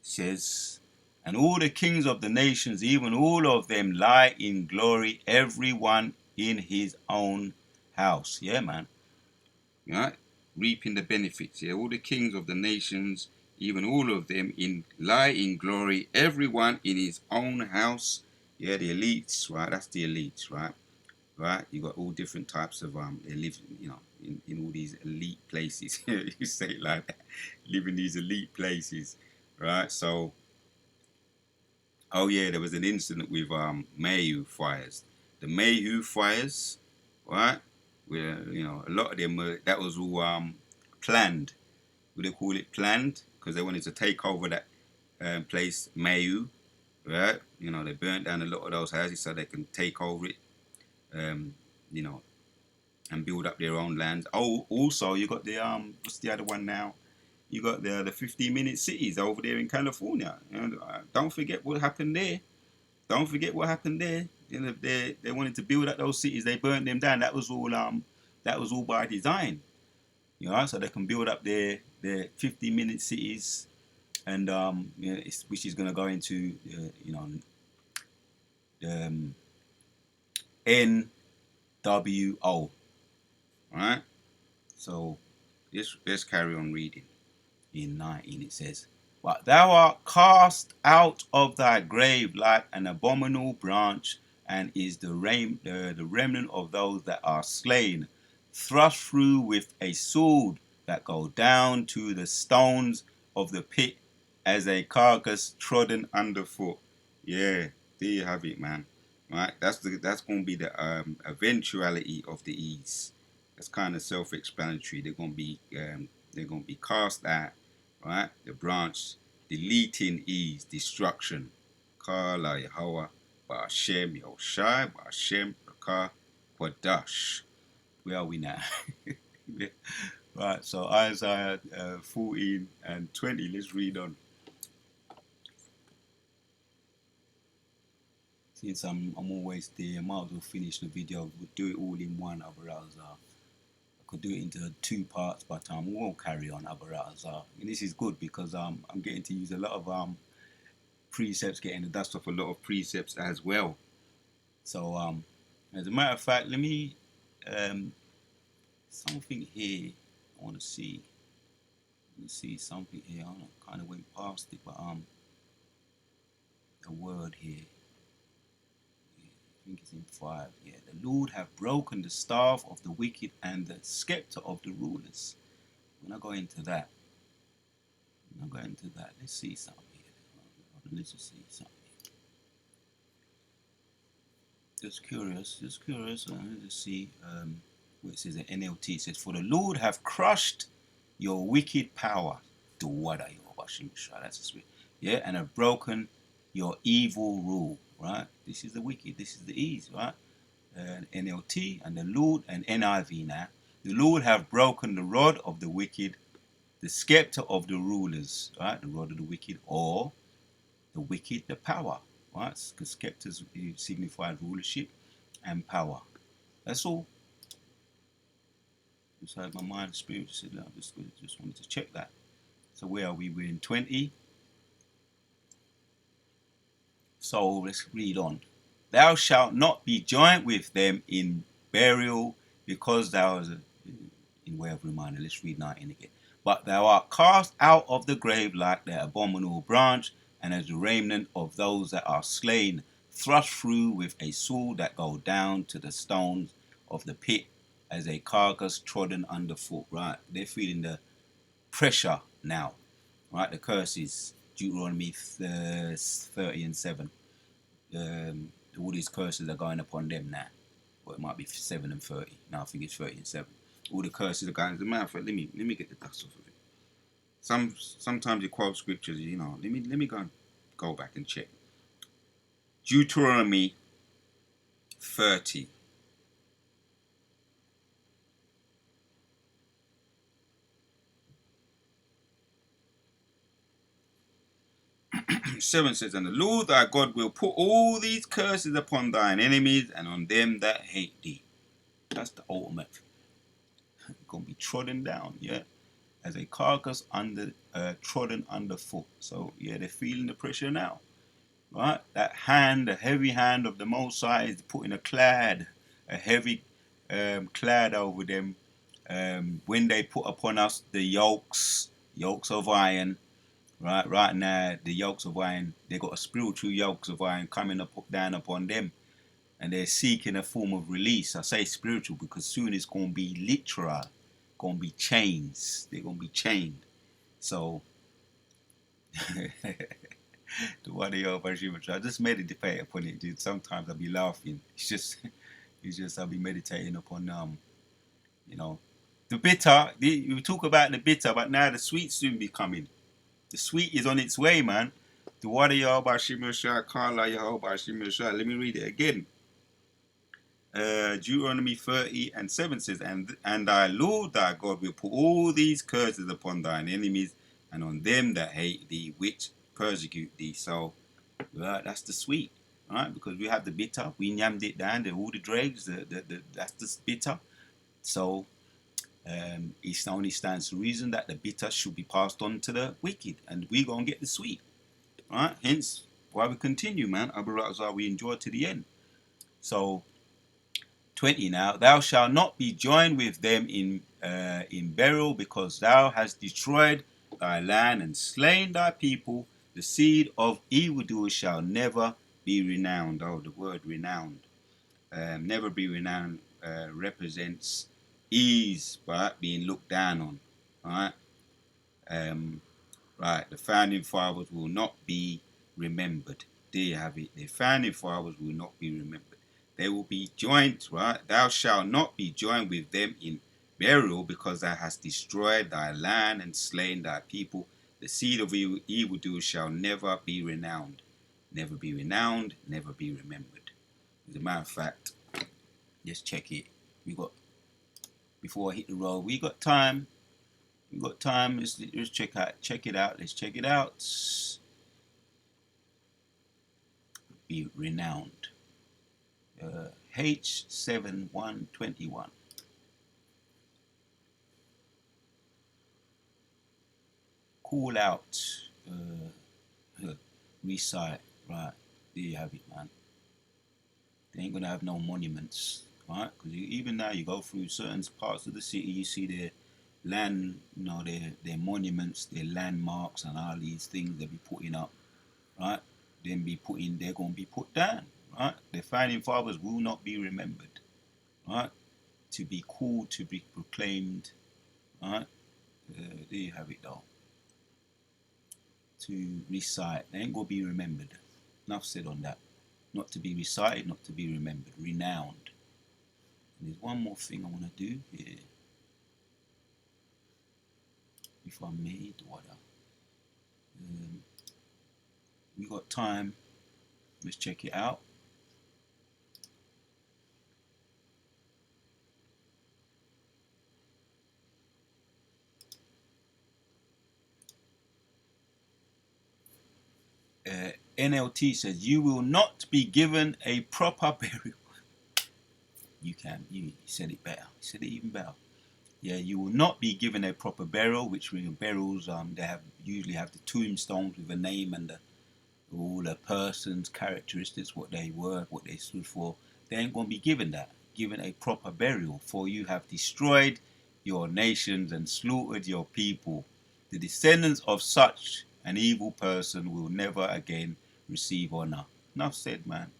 says, and all the kings of the nations, even all of them, lie in glory, everyone in his own house. Yeah, man. Right? Reaping the benefits. Yeah, all the kings of the nations, even all of them, lie in glory, everyone in his own house. Yeah, the elites, right? That's the elites, right? Right? You got all different types of they live, in all these elite places. You say it like that. Live in these elite places, right? So, oh yeah, there was an incident with Mayhew fires. The Mayhew fires, right? Where a lot of them that was all planned. Would they call it planned? Because they wanted to take over that place, Mayhew, right? They burnt down a lot of those houses so they can take over it. Um, you know, and build up their own lands. Oh, also you got the what's the other one now? You got the 15-minute cities over there in California. Don't forget what happened there. Don't forget what happened there. They wanted to build up those cities. They burnt them down. That was all by design. So they can build up their 15-minute cities, and which is going to go into NWO. Right. So let's carry on reading. In 19 it says, but thou art cast out of thy grave like an abominable branch, and is the remnant of those that are slain, thrust through with a sword, that go down to the stones of the pit, as a carcass trodden underfoot. Yeah, there you have it, man. Right, that's going to be the eventuality of the ease. That's kind of self-explanatory. They're going to be cast out, right? The branch, deleting ease, destruction. Kala Yahweh, Ba'ashem Yoshai, Ba'ashem Rakah, Wadash. Where are we now? Right, so Isaiah 14 and 20. Let's read on. Since I'm always there, I might as well finish the video. We'll do it all in one, Abarazza. I could do it into 2 parts, but we won't carry on, Abarazza. And this is good because I'm getting to use a lot of precepts, getting the dust off a lot of precepts as well. So as a matter of fact, let me something here I want to see. Let me see something here. I kind of went past it, but a word here. I think it's in 5. Yeah, the Lord have broken the staff of the wicked and the scepter of the rulers. We're not going into that. Let's see something here. Let's just see something. Just curious. Let's see what it says in NLT. It says, for the Lord have crushed your wicked power. That's yeah, and have broken your evil rule. Right? This is the wicked. This is the ease. Right? NLT and the Lord and NIV now. The Lord have broken the rod of the wicked, the scepter of the rulers. Right? The rod of the wicked, or the wicked the power, right? Because scepters signified rulership and power. That's all. Just had my mind and spirit just said, no, just wanted to check that. So where are we? We're in 20. So let's read on. Thou shalt not be joined with them in burial, because thou is in way of reminder. Let's read 19 again. But thou art cast out of the grave like the abominable branch, and as the remnant of those that are slain, thrust through with a sword that go down to the stones of the pit, as a carcass trodden underfoot. Right? They're feeling the pressure now. Right? The curses. Deuteronomy 30 and 7. All these curses are going upon them now. Well, it might be 7 and 30. No, I think it's 30 and 7. All the curses are going. As a matter of fact, let me get the dust off of it. Sometimes you quote scriptures, you know. Let me go back and check. Deuteronomy 30. 7 says, and the Lord thy God will put all these curses upon thine enemies and on them that hate thee. That's the ultimate. Gonna be trodden down, yeah, as a carcass trodden underfoot. So yeah, they're feeling the pressure now, right? That hand, the heavy hand of the Most High, is putting a heavy clad over them. When they put upon us the yokes of iron. Right now, the yokes of iron, they got a spiritual yokes of iron coming down upon them, and they're seeking a form of release. I say spiritual because soon it's going to be literal, going to be chains. They're going to be chained. So, the one of y'all, I just meditate upon it, dude. Sometimes I'll be laughing. It's just I'll be meditating upon the bitter. We talk about the bitter, but now the sweet soon be coming. The sweet is on its way, man. The water Yahweh Shimashah, Kala Yahweh Shimashah. Let me read it again. Deuteronomy 30 and 7 says, and thy Lord thy God will put all these curses upon thine enemies and on them that hate thee, which persecute thee. So that's the sweet, right? Because we have the bitter, we yammed it down, all the dregs, that's the bitter. So it only stands to reason that the bitter should be passed on to the wicked, and we gonna get the sweet, right? Hence why we continue, man. We enjoy to the end. So 20 now, thou shalt not be joined with them in burial, because thou hast destroyed thy land and slain thy people. The seed of evildoers shall never be renowned. Oh, the word renowned. Never be renowned represents ease, but being looked down on. Right? Right. The founding fathers will not be remembered. There you have it. The founding fathers will not be remembered. They will be joined, right? Thou shalt not be joined with them in burial, because thou hast destroyed thy land and slain thy people. The seed of evildoers shall never be renowned. Never be renowned, never be remembered. As a matter of fact, let's check it. Before I hit the road, we got time. Let's check it out. Let's check it out. Be renowned. H7121. Call out. Recite. Right. There you have it, man. They ain't gonna have no monuments, right? Because even now you go through certain parts of the city, you see their land, their monuments, their landmarks, and all these things they be putting up, right? They're gonna be put down, right? The founding fathers will not be remembered, right? To be called, to be proclaimed, right? There you have it, though. To recite, they ain't gonna be remembered. Enough said on that. Not to be recited, not to be remembered, renowned. And there's one more thing I want to do here. If I may, water. We got time. Let's check it out. NLT says, you will not be given a proper burial. You said it better. You said it even better. Yeah, you will not be given a proper burial, which burials, they usually have the tombstones with a name and all the person's characteristics, what they were, what they stood for. They ain't going to be given a proper burial, for you have destroyed your nations and slaughtered your people. The descendants of such an evil person will never again receive honor. Enough said, man.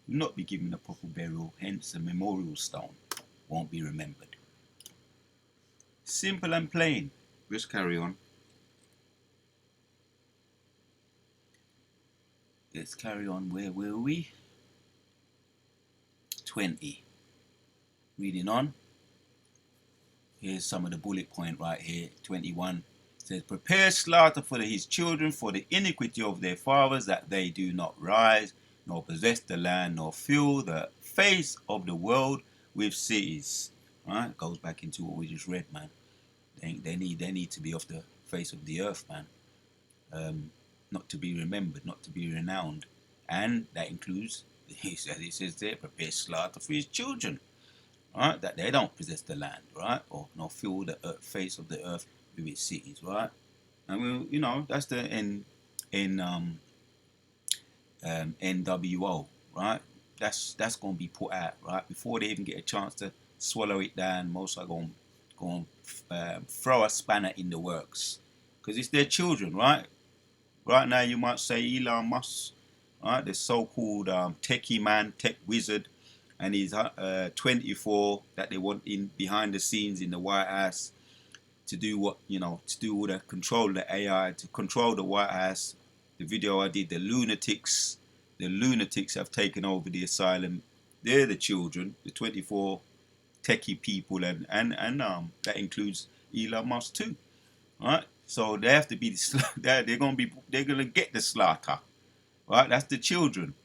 Will not be given a proper burial, hence a memorial stone won't be remembered. Simple and plain. Let's carry on. Let's carry on. Where were we? 20. Reading on. Here's some of the bullet point right here. 21 says, prepare slaughter for his children for the iniquity of their fathers, that they do not rise, nor possess the land, nor fill the face of the world with cities. Right? Goes back into what we just read, man. They need to be off the face of the earth, man. Not to be remembered, not to be renowned. And that includes, he says there, prepare slaughter for his children. Right? That they don't possess the land, right? Or nor fill the face of the earth with its cities, right? And that's the NWO, right? That's going to be put out, right? Before they even get a chance to swallow it down, most are going to throw a spanner in the works, because it's their children, right? Right now, you might say Elon Musk, right? The so-called techie man, tech wizard, and he's 24 that they want in behind the scenes in the White House to do what, to do all the control the AI, to control the White House. The video I did, the lunatics have taken over the asylum. They're the children, the 24 techie people, and that includes Elon Musk too, right? So they have to be they're gonna get the slaughter, right? That's the children,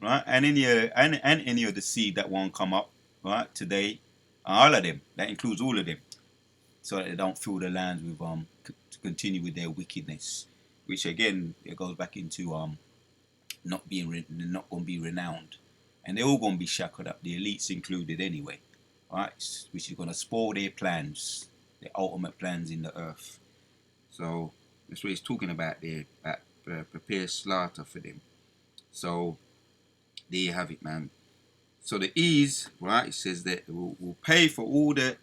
right? And any of the seed that won't come up, right? Today, all of them. That includes all of them, so that they don't fill the lands with to continue with their wickedness, which again it goes back into not going to be renowned, and they're all going to be shackled up, the elites included anyway, right? Which is going to spoil their plans, their ultimate plans in the earth. So that's what he's talking about there, prepare slaughter for them. So there you have it, man. So the ease, right? It says that we'll pay for all the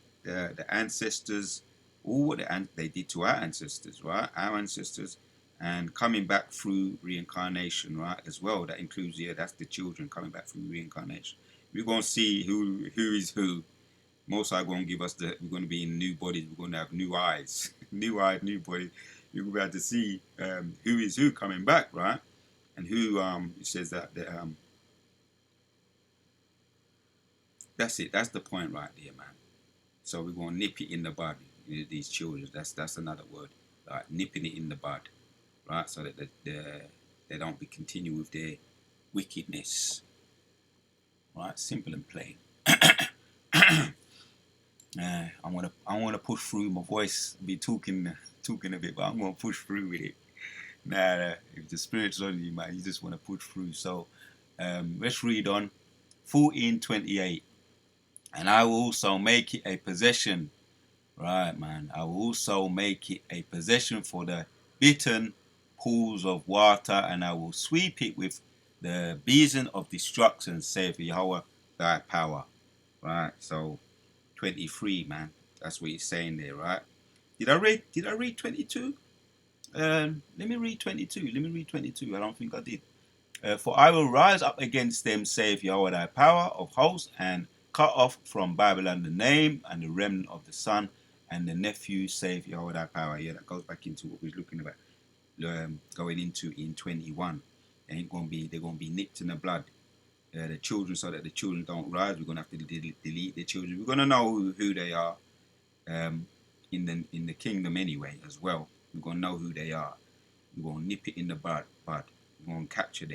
ancestors, all what they did to our ancestors, right? Our ancestors, and coming back through reincarnation, right? As well, that includes that's the children coming back through reincarnation. We're gonna see who is who. Most are going to give us we're going to be in new bodies. We're going to have new eyes, new eyes, new bodies. You're going to be able to see who is who coming back, right? And who it says that that's it. That's the point right there, man. So we're going to nip it in the bud. These children. That's another word, like nipping it in the bud, right? So that they don't be continue with their wickedness, right? Simple and plain. I want to push through. My voice be talking a bit, but I'm going to push through with it. Nah, if the spirit's on you, man, you just want to push through. So let's read on. 14:28. And I will also make it a possession. Right, man. I will also make it a possession for the bitten pools of water, and I will sweep it with the besom of destruction, saith Yahweh thy power. Right, so 23, man. That's what he's saying there, right? Did I read 22? Let me read 22. I don't think I did. For I will rise up against them, saith Yahweh thy power of hosts, and cut off from Babylon the name and the remnant of the son and the nephew, saith Yahweh thy power. Yeah, that goes back into what we was looking about, going into in 21. They're going to be nipped in the blood. The children, so that the children don't rise. We're going to have to delete the children. We're going to know who they are in the kingdom anyway as well. We're going to know who they are. We're going to nip it in the bud. We're going to capture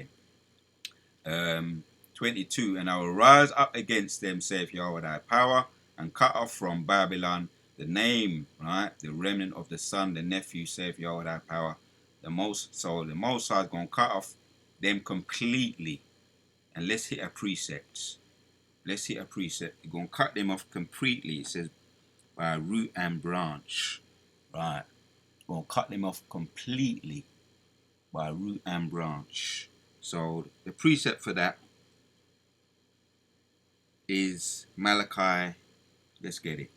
them. 22, and I will rise up against them, saith Yahweh thy power, and cut off from Babylon the name, right? The remnant of the son, the nephew, saith Yahweh thy power. The Most High is going to cut off them completely. And let's hit our precepts. Let's hit a precept. You're going to cut them off completely. It says by root and branch. Right. We're going to cut them off completely by root and branch. So the precept for that is Malachi. Let's get it.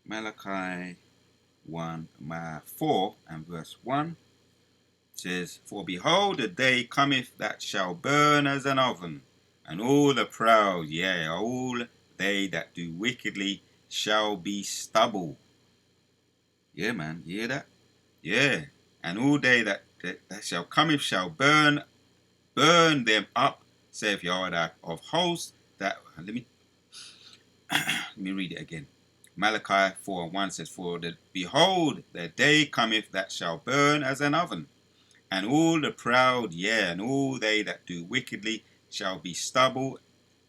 Malachi 4 and verse 1 says, For behold, the day cometh that shall burn as an oven, and all the proud, yea, all they that do wickedly shall be stubble. Yeah, man, you hear that? Yeah. And all they that shall cometh shall burn them up, saith Yahweh of hosts. That let me read it again. Malachi 4:1 says, For behold, the day cometh that shall burn as an oven, and all the proud, yea, and all they that do wickedly shall be stubble,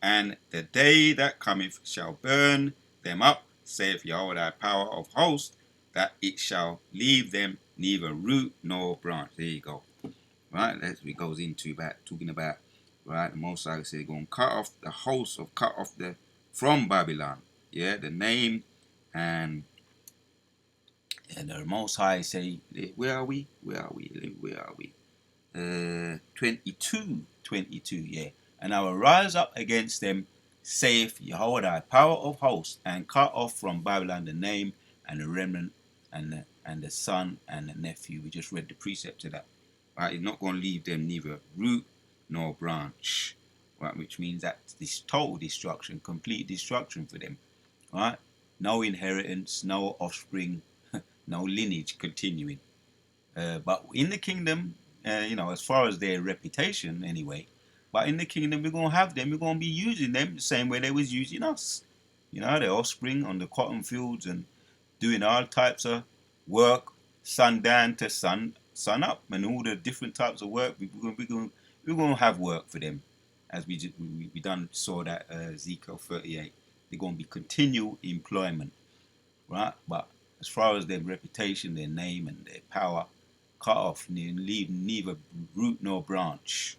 and the day that cometh shall burn them up, saith Yahweh thy power of hosts, that it shall leave them neither root nor branch. There you go. Right, that's what it goes into talking about, right, the Most High said, going to cut off the host of cut off the from Babylon. Yeah, the name and the Most High say, where are we? 22, yeah. And I will rise up against them, saith Yahweh thy power of hosts, and cut off from Babylon the name and the remnant and the son and the nephew. We just read the precept of that. Right, he's not going to leave them neither root nor branch. Right, which means that this total destruction, complete destruction for them. Right, no inheritance, no offspring, no lineage continuing. But in the kingdom, as far as their reputation anyway, but in the kingdom we're going to have them, we're going to be using them the same way they was using us. Their offspring on the cotton fields and doing all types of work, sundown to sun up, and all the different types of work. We're going to have work for them, as we saw that Ezekiel 38. They're going to be continual employment, right? But as far as their reputation, their name, and their power, cut off, leave neither root nor branch.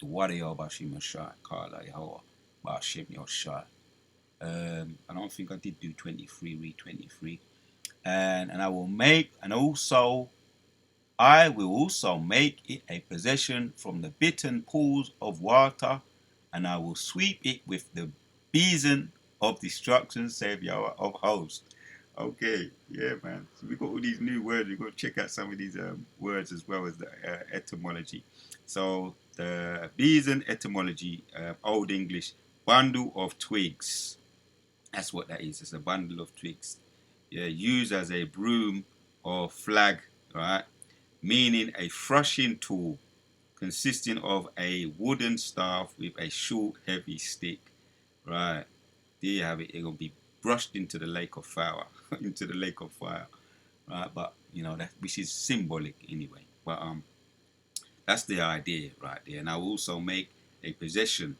The warrior Bashim Shai, Kala Yahweh, Bashim Yoshai. I don't think I did do 23, read 23. And I will also make it a possession from the bitten pools of water, and I will sweep it with the besom of destruction, saith Yahweh of hosts. Okay, yeah, man. So we got all these new words. We've got to check out some of these words as well as the etymology. So the besom etymology, Old English, bundle of twigs. That's what that is. It's a bundle of twigs. Yeah, used as a broom or flag, right? Meaning a threshing tool consisting of a wooden staff with a short, heavy stick. Right. There you have it. It's going to be brushed into the lake of fire. Right. But, that which is symbolic anyway. But that's the idea right there. And I will also make a possession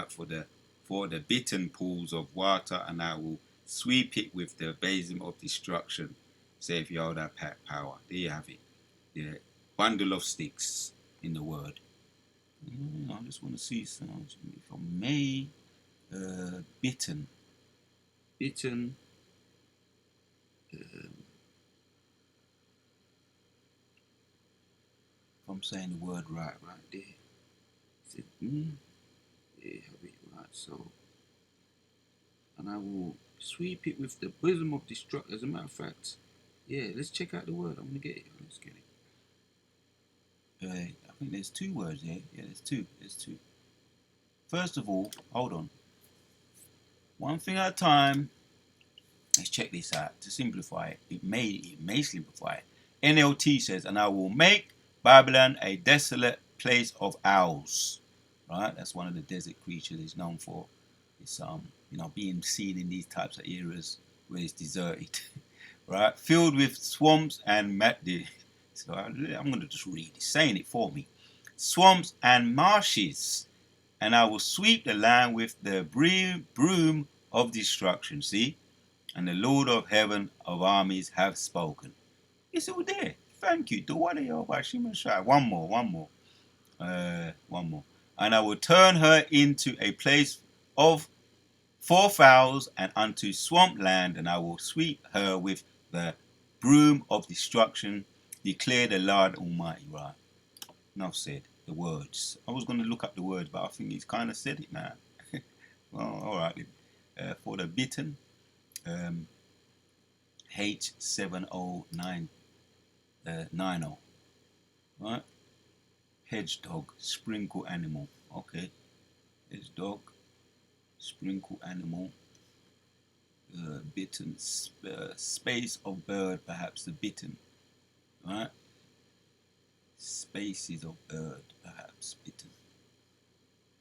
for the bitten pools of water, and I will sweep it with the besom of destruction, saith Yahweh power. There you have it. The bundle of sticks in the word. I just want to see some. If I may, bitten. If I'm saying the word right there. It yeah, have it right. So, and I will sweep it with the bosom of destruction. As a matter of fact, yeah, let's check out the word. I'm gonna get it. Let's get it. I think there's two words here. Yeah, there's two. First of all, hold on. One thing at a time. Let's check this out to simplify it. It may simplify it. NLT says, and I will make Babylon a desolate place of owls. Right? That's one of the desert creatures it's known for. It's being seen in these types of areas where it's deserted. Right? Filled with swamps and so I'm going to just read it, saying it for me. Swamps and marshes, and I will sweep the land with the broom of destruction. See? And the Lord of heaven of armies have spoken. It's all there. Thank you. One more, one more. And I will turn her into a place of for fowls and unto swamp land, and I will sweep her with the broom of destruction, declare the Lord Almighty. Right. Enough said. The words. I was going to look up the words, but I think he's kind of said it now. Well, all right. For the bitten, H7090. Right? Hedge dog, sprinkle animal. Okay. Hedge dog, sprinkle animal. Bitten, space of bird, perhaps the bitten. Right? Spaces of bird, perhaps bitten.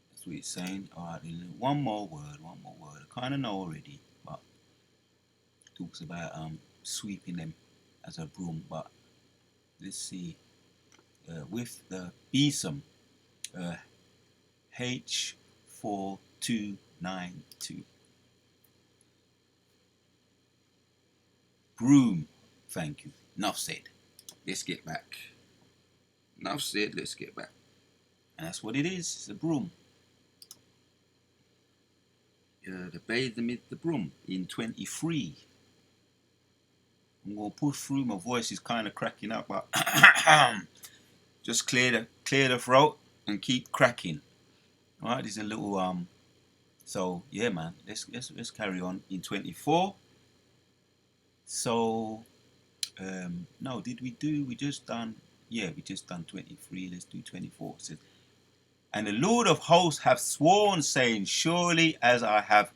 That's what it's saying. Alright, one more word. I kind of know already, but it talks about sweeping them as a broom. But let's see. With the besom, H4292. Broom. Thank you. Enough said. Let's get back. Enough said. Let's get back. And that's what it is. It's a broom. The bathe amid the broom in 23. I'm going to push through. My voice is kind of cracking up, but just clear the throat and keep cracking. All right, there's a little So yeah, man. Let's carry on in 24. So no, did we do? We just done. Yeah, we just done 23. Let's do 24. It says, and the Lord of hosts hath sworn, saying, surely as I have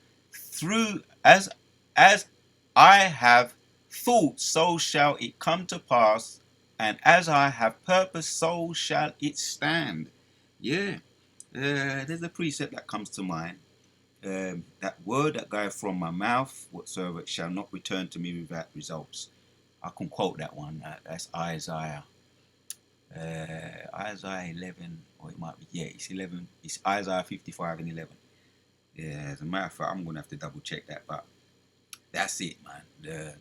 I have thought, so shall it come to pass, and as I have purposed, so shall it stand. Yeah, there's a precept that comes to mind. That word that goeth from my mouth, whatsoever, it shall not return to me without results. I can quote that one. That's Isaiah. Isaiah 11, or it might be, yeah, it's 11. It's Isaiah 55 and 11. Yeah, as a matter of fact, I'm going to have to double check that, but that's it, man. The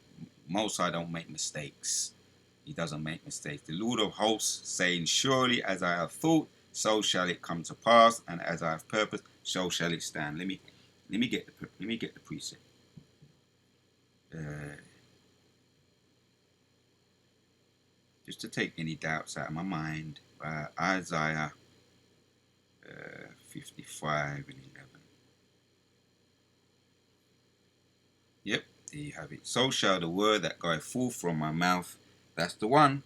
Most High don't make mistakes. He doesn't make mistakes. The Lord of hosts saying, surely as I have thought, so shall it come to pass, and as I have purposed, so shall it stand. Let me get the precept. Just to take any doubts out of my mind. Isaiah 55 and 11. Yep, there you have it. So shall the word that goeth forth from my mouth, that's the one.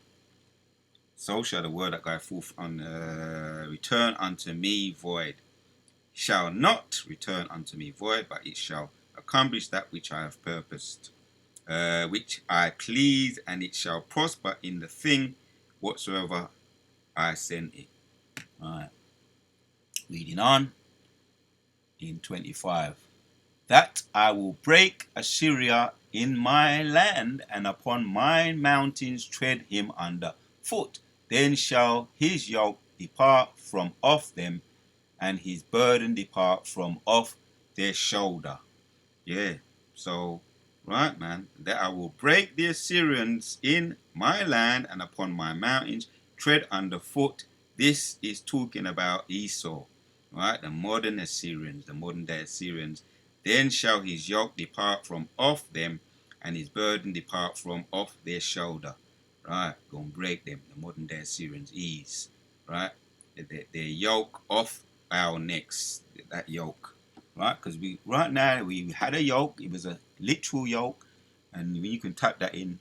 So shall the word that goeth forth return unto me void. Shall not return unto me void, but it shall accomplish that which I have purposed, which I please, and it shall prosper in the thing whatsoever I send it. Alright. Reading on in 25. That I will break Assyria in my land, and upon my mountains tread him under foot. Then shall his yoke depart from off them, and his burden depart from off their shoulder. Yeah, so, right, man, that I will break the Assyrians in my land and upon my mountains tread underfoot. This is talking about Esau, right? The modern Assyrians, the modern day Assyrians. Then shall his yoke depart from off them, and his burden depart from off their shoulder. Right, go and break them, the modern day Assyrians, ease, right? Their yoke off our necks, that yoke, right? Because right now we had a yoke. It was a literal yoke, and when you can type that in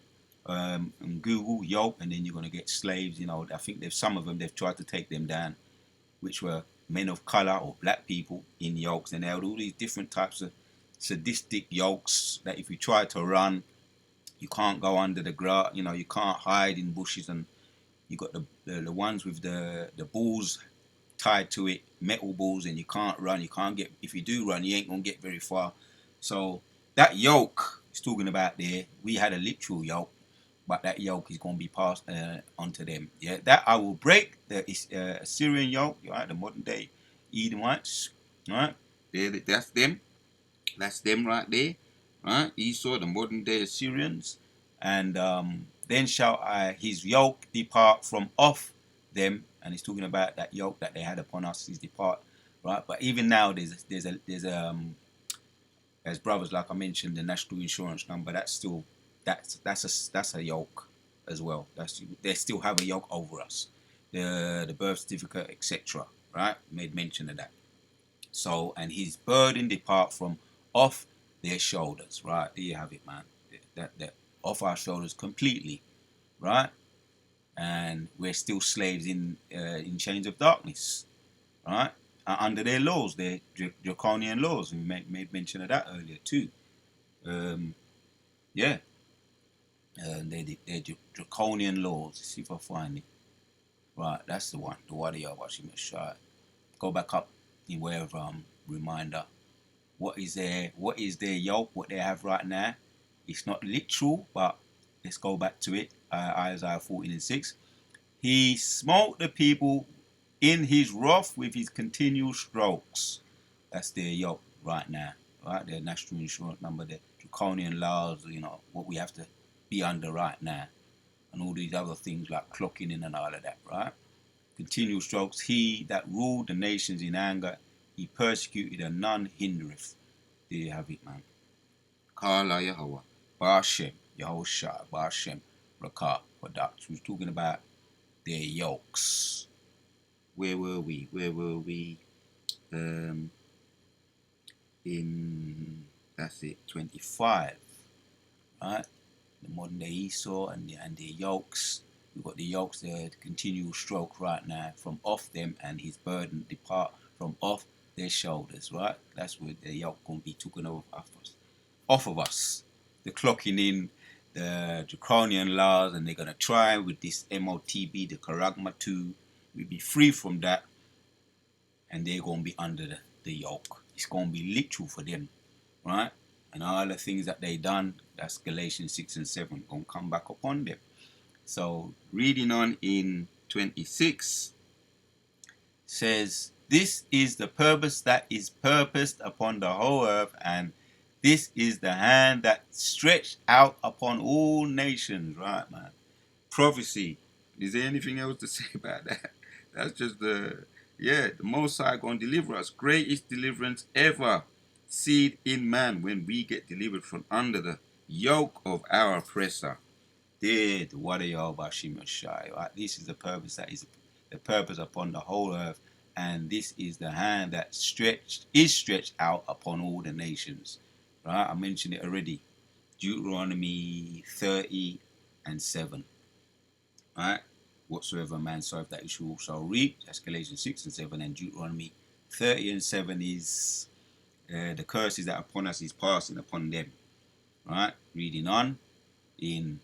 Google yoke, and then you're gonna get slaves. You know, I think there's some of them they've tried to take them down, which were men of color or black people in yokes, and they had all these different types of sadistic yokes that if you try to run, you can't go under the grass. You know, you can't hide in bushes, and you got the ones with the balls tied to it, metal balls, and you can't run. You can't get, if you do run, you ain't gonna get very far. So that yoke is talking about there. We had a literal yoke, but that yoke is going to be passed onto them. Yeah, that I will break the Assyrian yoke, right? The modern day Edomites, right? That's them. That's them right there. Right? Esau, the modern day Assyrians. And then shall his yoke depart from off them. And he's talking about that yoke that they had upon us is depart. Right? But even now there's as brothers, like I mentioned, the national insurance number, that's still that's a yoke as well. They still have a yoke over us. The birth certificate, etc. Right? Made mention of that. So, and his burden depart from off their shoulders. Right? There you have it, man. That off our shoulders completely. Right? And we're still slaves in chains of darkness. Right? Under their laws, their draconian laws. We made mention of that earlier too. Um, yeah, they're draconian laws. Let's see if I find it. Right, that's the one. The Wadi Washim Shai. Go back up in way of reminder. What is their yoke? What they have right now? It's not literal, but let's go back to it. Isaiah 14:6. He smote the people in his wrath with his continual strokes. That's their yoke right now. Right, their national insurance number, their draconian laws. You know what we have to be under right now, and all these other things like clocking in and all of that. Right. Continual strokes. He that ruled the nations in anger, he persecuted and none hindereth. There you have it, man. Kala Yahweh, Bashem, Yahushua, Bashem, Rakah, Padak. We're talking about their yokes. Where were we? In that's it, 25. Right? The modern day Esau and their yokes. We've got the yokes, the continual stroke right now from off them, and his burden depart from off their shoulders. Right? That's where the yoke gonna be taken off of us. The clocking in, the draconian laws, and they're gonna try with this MOTB, the Karagma 2. We'll be free from that, and they're gonna be under the yoke. It's gonna be literal for them, right? And all the things that they done, that's Galatians 6 and 7, gonna come back upon them. So reading on in 26 says, this is the purpose that is purposed upon the whole earth, and this is the hand that stretched out upon all nations. Right, man? Prophecy. Is there anything else to say about that? That's just the Most High gonna deliver us. Greatest deliverance ever seen in man when we get delivered from under the yoke of our oppressor. There, the Wadayo Bashim Shai. Right? This is the purpose that is the purpose upon the whole earth, and this is the hand that is stretched out upon all the nations. Right? I mentioned it already. Deuteronomy 30 and 7. Right? Whatsoever man soweth, that he shall also reap. That's Galatians 6 and 7. And Deuteronomy 30 and 7 is the curses that are upon us is passing upon them. Right? Reading on in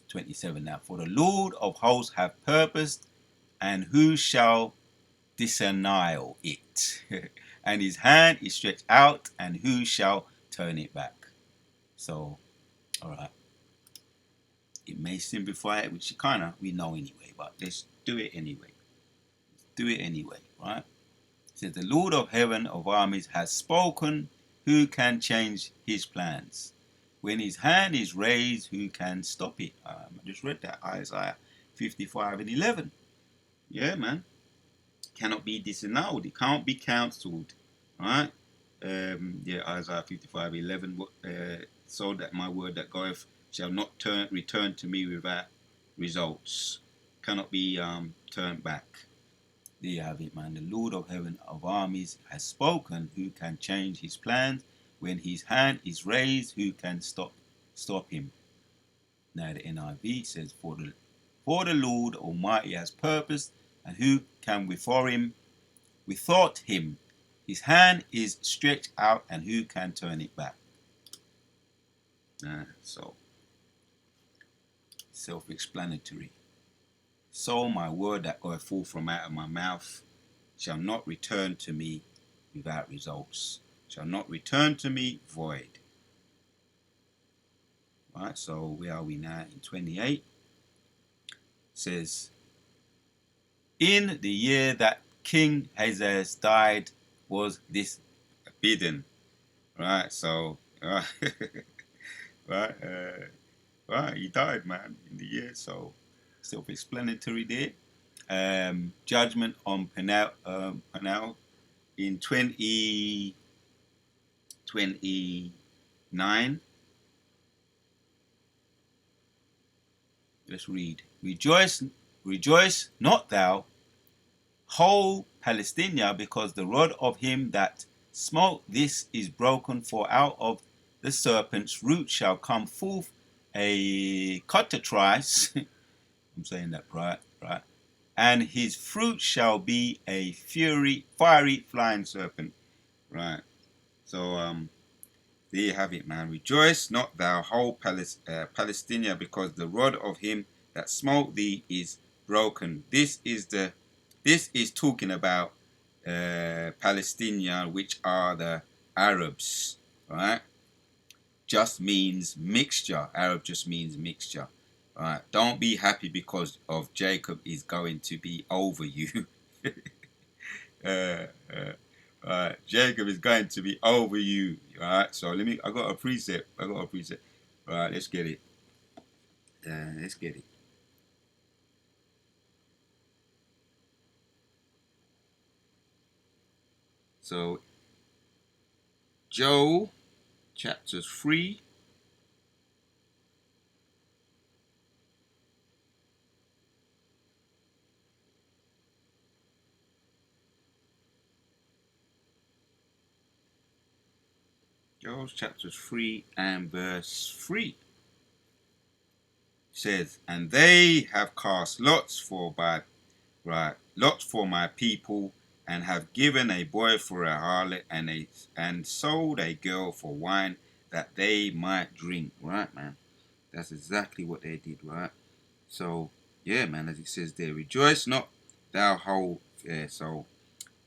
27 now. For the Lord of hosts hath purposed, and who shall disannul it? And his hand is stretched out, and who shall turn it back? So, all right. It may simplify it, which we know anyway, but let's do it anyway. Right? It says, the Lord of heaven of armies has spoken, who can change his plans? When his hand is raised, who can stop it? I just read that, Isaiah 55 and 11. Yeah, man. Cannot be disannulled. It can't be cancelled. Right? Isaiah 55 11. So that my word that goeth shall not return to me without results. Cannot be turned back. There you have it, man. The Lord of heaven of armies has spoken. Who can change his plans? When his hand is raised, who can stop him? Now the NIV says, for the Lord Almighty has purposed, and who can withhold him? His hand is stretched out, and who can turn it back? So self-explanatory. So my word that goeth forth from out of my mouth shall not return to me without results, shall not return to me void. Right, so where are we now? In 28 says, in the year that King Ahaz died was this bidden. Right, so right, right, he died, man, in the year, so self-explanatory there. Judgment on Penal in 2029. Let's read. Rejoice not thou, whole Palestina, because the rod of him that smote this is broken, for out of the serpent's root shall come forth a cockatrice. I'm saying that right? And his fruit shall be a fiery flying serpent. Right. So there you have it, man. Rejoice not thou whole Palestina, because the rod of him that smote thee is broken. This is talking about Palestinian, which are the Arabs, right? Just means mixture. Arab just means mixture. Right? Don't be happy because of Jacob is going to be over you. uh, Jacob is going to be over you. Alright, so I got a precept. Alright, let's get it. Let's get it. So, Joel, chapter 3. Joel chapter 3 and verse 3 says, and they have cast lots for my people, and have given a boy for a harlot, and sold a girl for wine, that they might drink. Right, man? That's exactly what they did, right? So, yeah, man, as it says there, rejoice not thou whole. Yeah, so,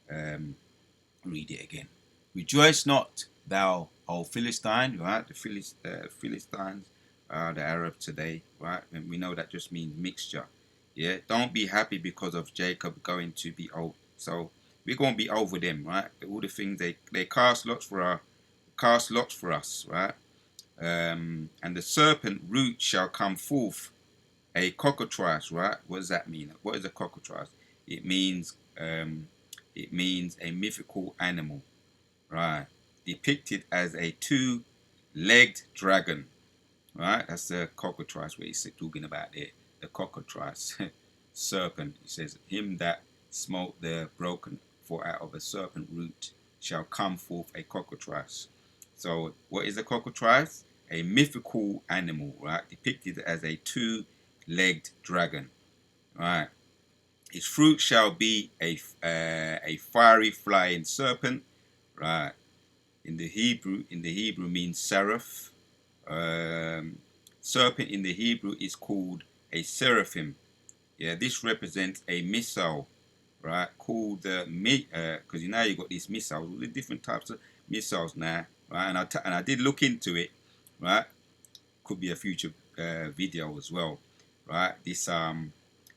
read it again. Rejoice not thou, O Philistine, right? The Philistines are the Arab today, right? And we know that just means mixture. Yeah, don't be happy because of Jacob going to be old. So we're gonna be over them, right? All the things they cast lots for us, right? And the serpent root shall come forth a cockatrice, right? What does that mean? What is a cockatrice? It means a mythical animal, right? Depicted as a two-legged dragon, right? That's the cockatrice what he's talking about there. The cockatrice serpent. He says, him that smote the broken, for out of a serpent root shall come forth a cockatrice. So what is a cockatrice? A mythical animal, right? Depicted as a two-legged dragon, right? His fruit shall be a fiery flying serpent, right? In the Hebrew means seraph. Serpent in the Hebrew is called a seraphim. Yeah, this represents a missile, right? Called because now you got these missiles, all the different types of missiles now, right? And I did look into it, right? Could be a future video as well, right? This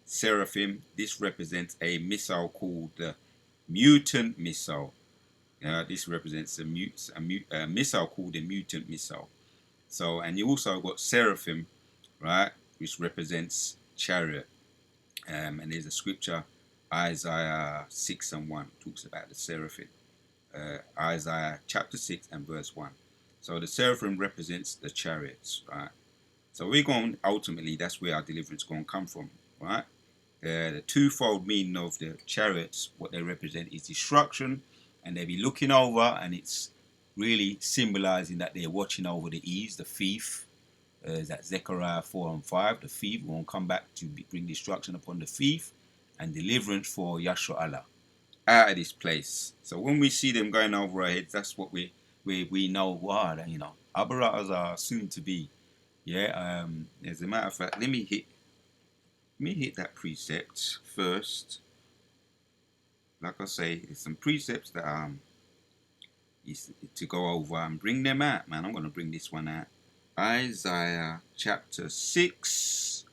seraphim, this represents a missile called the mutant missile. This represents a missile called a mutant missile. So, and you also got seraphim, right, which represents chariot. And there's a scripture, Isaiah 6 and 1, talks about the seraphim. Isaiah chapter 6 and verse 1. So the seraphim represents the chariots, right? So we're going, ultimately, that's where our deliverance is going to come from, right? The twofold meaning of the chariots, what they represent is destruction, and they be looking over, and it's really symbolizing that they're watching over the ease, the thief. That Zechariah 4 and 5, the thief won't come back to bring destruction upon the thief, and deliverance for Yashua Allah out of this place. So when we see them going over our heads, that's what we know. Wow, you know, our brothers are soon to be. Yeah. As a matter of fact, let me hit that precept first. Like I say, there's some precepts that is to go over and bring them out, man. I'm going to bring this one out. Isaiah chapter 6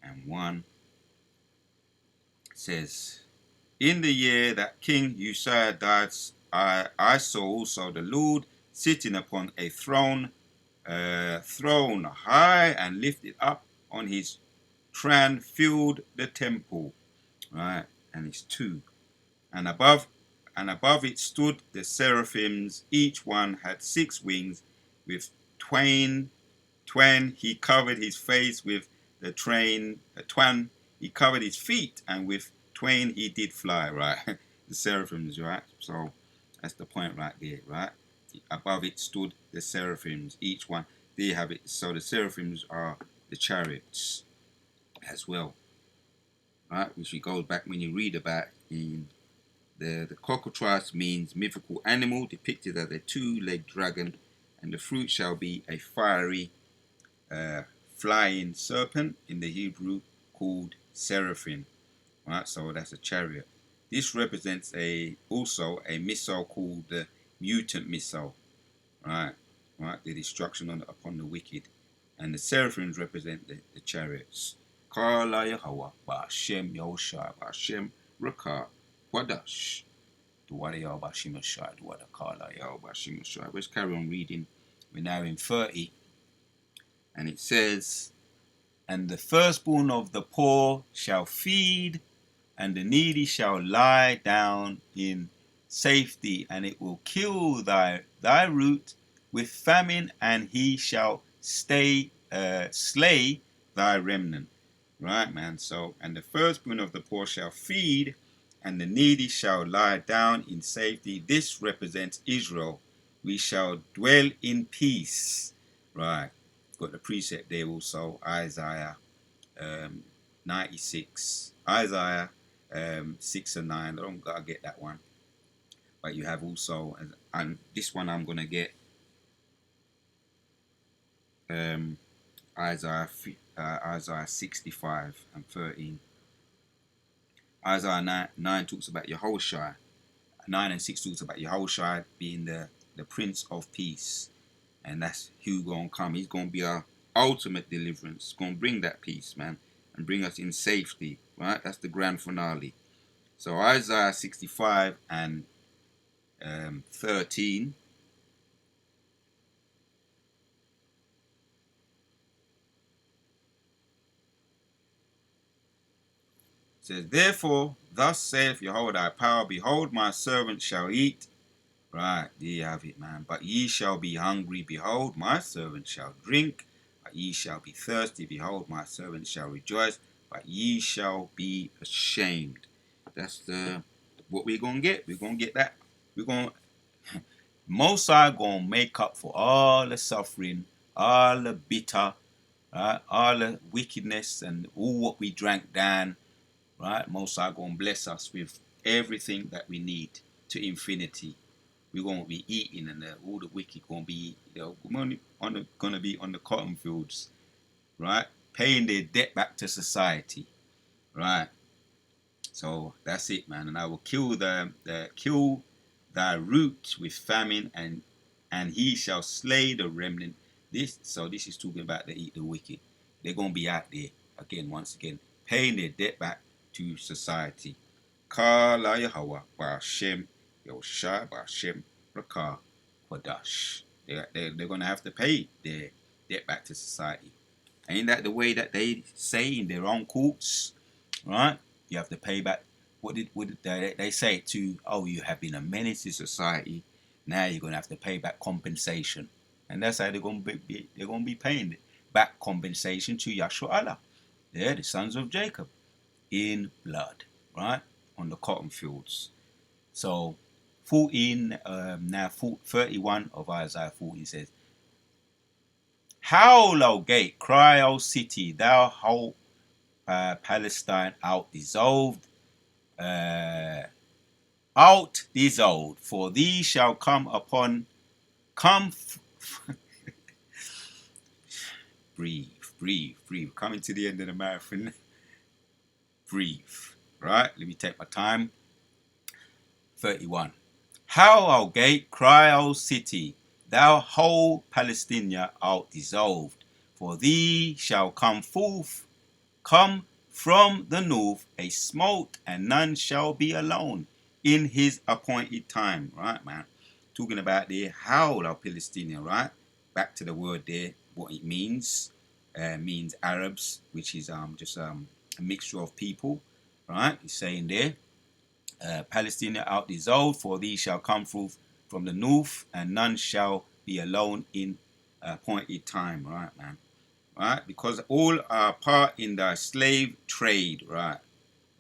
and 1 says, in the year that King Uzziah died, I saw also the Lord sitting upon a throne, thrown high and lifted up on his throne filled the temple. Right, and it's 2. And above it stood the seraphims. Each one had 6 wings. With twain he covered his face, with the twain he covered his feet, and with twain he did fly. Right, the seraphims. Right, so that's the point right there. Right, above it stood the seraphims. Each one, they have it. So the seraphims are the chariots as well. Right, which we go back when you read about in the cockatrice means mythical animal depicted as a 2-legged dragon, and the fruit shall be a fiery flying serpent, in the Hebrew called seraphim. Right, so that's a chariot. This represents also a missile called the mutant missile. Right, the destruction upon the wicked, and the seraphims represent the chariots. Kala Yahweh Ba'Shem Yahushua Ba'Shem Rakah Wadash. Let's carry on reading. We're now in 30, and it says, and the firstborn of the poor shall feed, and the needy shall lie down in safety, and it will kill thy root with famine, and he shall slay thy remnant. Right, man. So, and the firstborn of the poor shall feed, and the needy shall lie down in safety. This represents Israel. We shall dwell in peace. Right. Got the precept there also. Isaiah 96. Isaiah 6 and 9. I don't gotta get that one. But you have also, and this one I'm gonna get Isaiah 65 and 13. Isaiah 9 talks about Yehoshua. 9 and 6 talks about Yehoshua being the Prince of Peace. And that's who gonna come. He's gonna be our ultimate deliverance. He's gonna bring that peace, man, and bring us in safety. Right? That's the grand finale. So Isaiah 65 and 13. It says, therefore, thus saith Jehovah thy power, behold, my servant shall eat. Right, there you have it, man. But ye shall be hungry, behold, my servant shall drink. But ye shall be thirsty, behold, my servant shall rejoice. But ye shall be ashamed. That's what we're gonna get. We're gonna get that. We're gonna Most High gonna make up for all the suffering, all the bitter, right, all the wickedness, and all what we drank down. Right, Most High gonna bless us with everything that we need to infinity. We're gonna be eating, and all the wicked gonna be, gonna be on the cotton fields, right, paying their debt back to society, right. So that's it, man. And I will kill thy root with famine, and he shall slay the remnant. This is talking about the wicked. They're gonna be out there once again, paying their debt back to society. Kala Yahweh Ba'Shem Yahushua Ba'Shem Rakah Wadash. They're gonna have to pay their debt back to society. Ain't that the way that they say in their own courts? Right? You have to pay back. What did they say it to? Oh, you have been a menace to society. Now you're gonna have to pay back compensation, and that's how they're gonna be paying back compensation to Yahshua Allah. They're the sons of Jacob in blood, right, on the cotton fields. So 31 of Isaiah 14 says, howl, O gate, cry, O city, thou whole Palestine out dissolved, for thee shall come breathe, coming to the end of the marathon. Breathe, right? Let me take my time. 31. Howl, O gate, cry, O city, thou whole Palestina art dissolved, for thee shall come from the north a smote, and none shall be alone. in his appointed time. Right, man? Talking about the Howl of Palestinian, right? Back to the word there, what it means. Means Arabs, which is just a mixture of people, right? He's saying there, Palestine out dissolved, for these shall come forth from the north, and none shall be alone in appointed time, right, man? Right? Because all are part in the slave trade, right?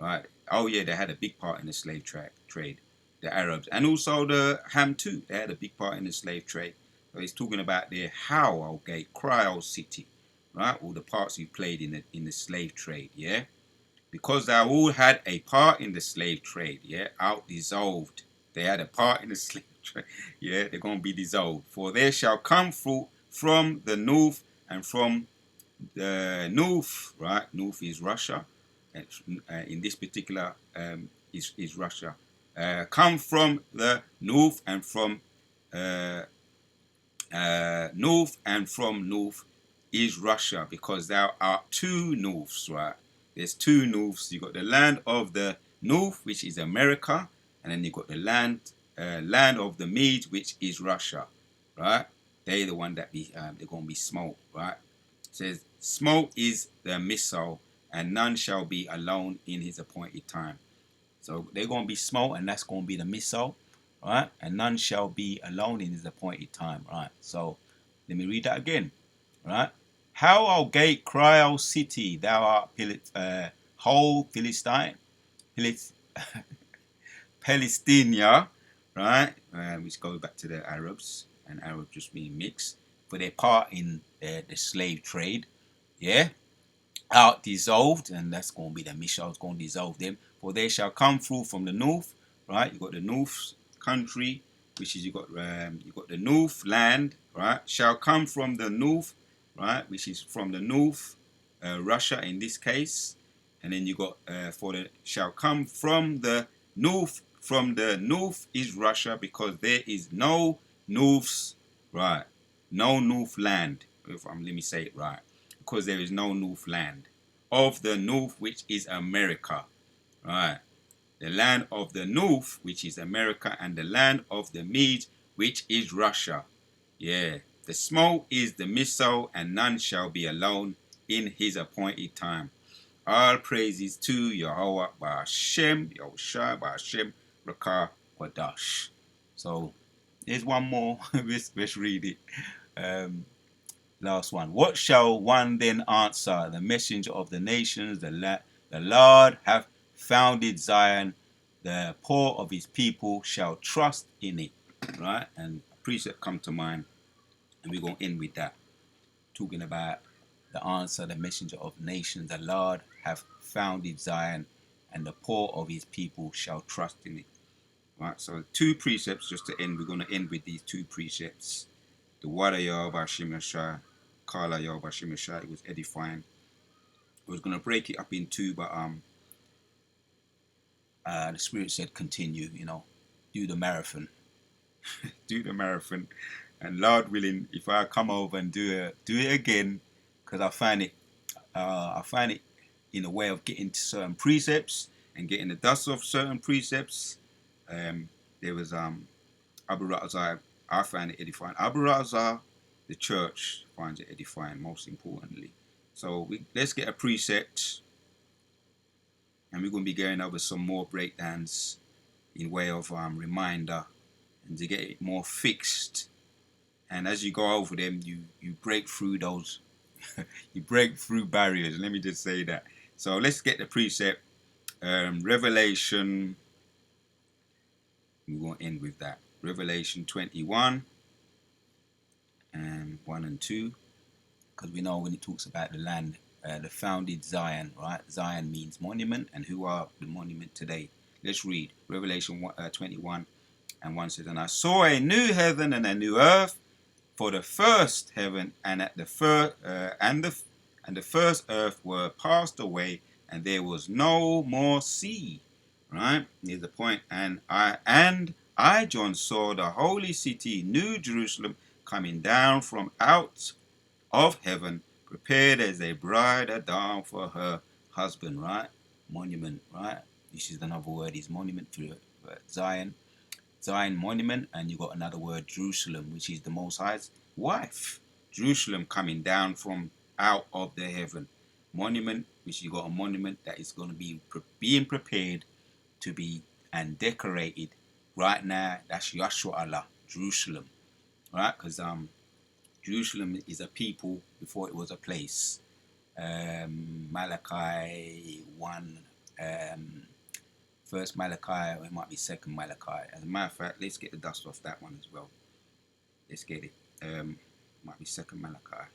Right. Oh yeah, they had a big part in the slave trade, the Arabs, and also the Ham too. They had a big part in the slave trade. So he's talking about their Howl Gate, Cryo City, right? All the parts he played in the slave trade, yeah. Because they all had a part in the slave trade, yeah, out dissolved. They had a part in the slave trade, yeah. They're gonna be dissolved. For there shall come fruit from the north, and from the north, right? North is Russia. In this particular is Russia. Come from the north, and from uh, north, and from north is Russia, because there are two norths, right? There's two norths. You got the land of the north, which is America, and then you got the land of the Medes, which is Russia, right? They're the one that they're gonna be smote, right? It says smote is the missile, and none shall be alone in his appointed time. So they're gonna be smote, and that's gonna be the missile, right? And none shall be alone in his appointed time, right? So let me read that again, right? How, O gate, cry, O city, thou art whole Philistine, Palestina, right? Which goes back to the Arabs, and Arabs just being mixed for their part in the slave trade, yeah? Out dissolved, and that's going to be the Mishal's going to dissolve them. For they shall come through from the north, right? You got the north country, which is you got the north land, right? Shall come from the north, right? Which is from the north, Russia in this case, and then you got for the shall come from the north. From the north is Russia, because there is no norths, right? No north land. Let me say it right, because there is no north land of the north, which is America, right? The land of the north, which is America, and the land of the Medes, which is Russia. Yeah, the smoke is the missile, and none shall be alone in his appointed time. All praises to Yahweh Ba'ashem, Yahushua Ba'ashem, Rakah Wadash. So here's one more. let's read it. Last one. What shall one then answer? The messenger of the nations, the Lord hath founded Zion. The poor of his people shall trust in it. Right? And a precept come to mind, and we're going to end with that. Talking about the answer, the messenger of nations, the Lord hath founded Zion, and the poor of his people shall trust in it. Right? So two precepts just to end. We're going to end with these two precepts. The Wada of Hashem Yashai, Kala Yob Hashem Yashai, it was edifying. I was going to break it up in two, but the Spirit said continue, do the marathon. Do the marathon. And Lord willing, if I come over and do it again, because I find it in a way of getting to certain precepts and getting the dust of certain precepts. There was Abu Razar. I find it edifying. Abu Razar, the church, finds it edifying, most importantly. So let's get a precept, and we're going to be going over some more breakdowns in way of reminder, and to get it more fixed. And as you go over them, you break through those, you break through barriers. Let me just say that. So let's get the precept. Revelation. We're going to end with that. Revelation 21 and 1 and 2, because we know when it talks about the land, the founded Zion, right? Zion means monument, and who are the monument today? Let's read Revelation 21 and 1 says, and I saw a new heaven and a new earth, for the first heaven and the first earth were passed away, and there was no more sea. Right? Here's the point. And I, John, saw the holy city, New Jerusalem, coming down from out of heaven, prepared as a bride adorned for her husband. Right? Monument. Right? This is another word. Is monument Zion, Zion monument, and you got another word, Jerusalem, which is the Most High's wife. Jerusalem coming down from out of the heaven. Monument, which you got a monument that is going to be being prepared to be and decorated right now. That's Yahshua Allah, Jerusalem, right? Because Jerusalem is a people before it was a place. Malachi 1, first Malachi, or it might be second Malachi. As a matter of fact, let's get the dust off that one as well. Let's get it. Might be second Malachi.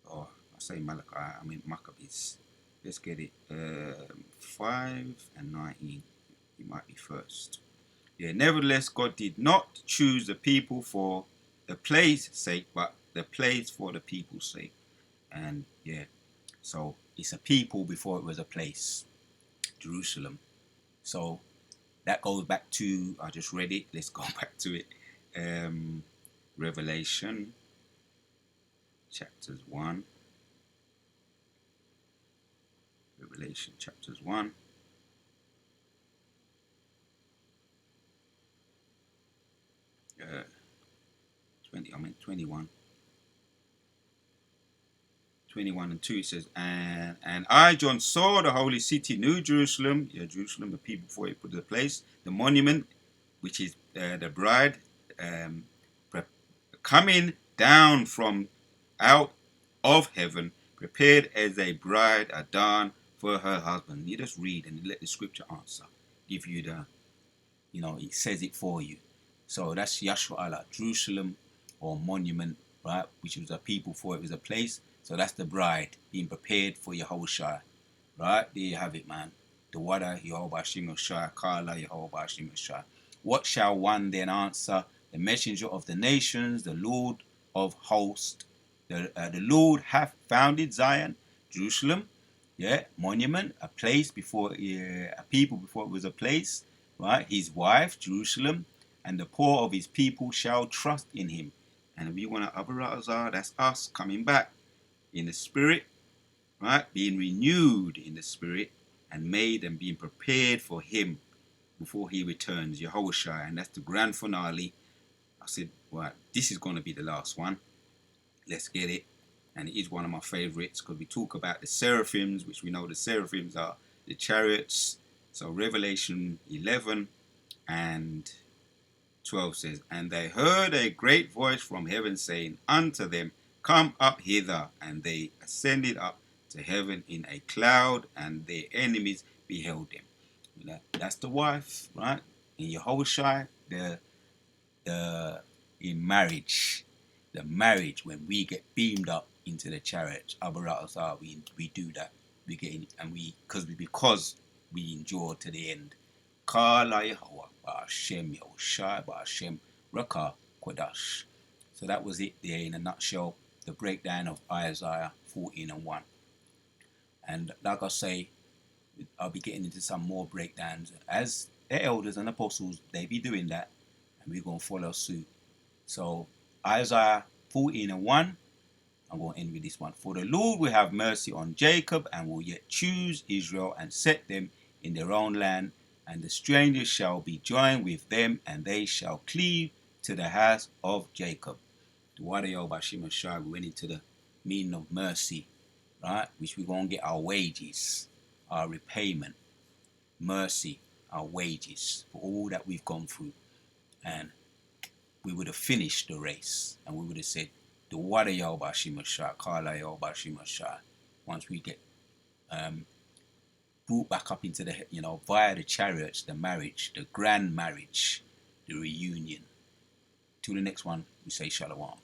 Or I say Malachi, I mean Maccabees. Let's get it. 5 and 19. It might be first. Yeah, nevertheless, God did not choose the people for the play's sake, but the place for the people's sake. And yeah, so it's a people before it was a place, Jerusalem. So that goes back to, I just read it, let's go back to it. Revelation chapters 1. Revelation chapters 1. 21. 21 and 2, it says, and I, John, saw the holy city, New Jerusalem, Jerusalem, the people before it put the place, the monument, which is the bride, coming down from out of heaven, prepared as a bride adorned for her husband. You just read and let the scripture answer, give you the, it says it for you. So that's Yahshua Allah, Jerusalem or monument, right? Which was a people before it was a place. So that's the bride being prepared for Yahushua, right? There you have it, man. The Wada Yehovah Hashem Yoshai, Kala Yehovah Hashem Yoshai. What shall one then answer? The messenger of the nations, the Lord of hosts. The Lord hath founded Zion, Jerusalem, monument, a place before, a people before it was a place, right? His wife, Jerusalem, and the poor of his people shall trust in him. And if you want to Abarazah, that's us coming back in the spirit, right? Being renewed in the spirit and made and being prepared for him before he returns, Yahushua. And that's the grand finale. I said, right, this is going to be the last one. Let's get it. And it is one of my favorites because we talk about the seraphims, which we know the seraphims are the chariots. So Revelation 11 and 12 says, and they heard a great voice from heaven saying unto them, come up hither. And they ascended up to heaven in a cloud, and their enemies beheld them. That's the wife, right? In Yahushua, in marriage, the marriage, when we get beamed up into the chariot, we do that. We get in, and because we endure to the end. Kala Yehovah, Ba'ashem Yahushua, Ba'ashem Rakah Kodash. So that was it there in a nutshell, the breakdown of Isaiah 14 and 1. And like I say, I'll be getting into some more breakdowns. As the elders and apostles, they be doing that, and we're going to follow suit. So Isaiah 14 and 1, I'm going to end with this one. For the Lord will have mercy on Jacob, and will yet choose Israel, and set them in their own land. And the strangers shall be joined with them, and they shall cleave to the house of Jacob. The Wadayo Bashim Shai, we went into the meaning of mercy, right? Which we're going to get our wages, our repayment, mercy, our wages for all that we've gone through. And we would have finished the race, and we would have said, the Wadayo Bashim Shai, Kala Bashim Shai, once we get brought back up into the, via the chariots, the marriage, the grand marriage, the reunion. Till the next one, we say Shalom.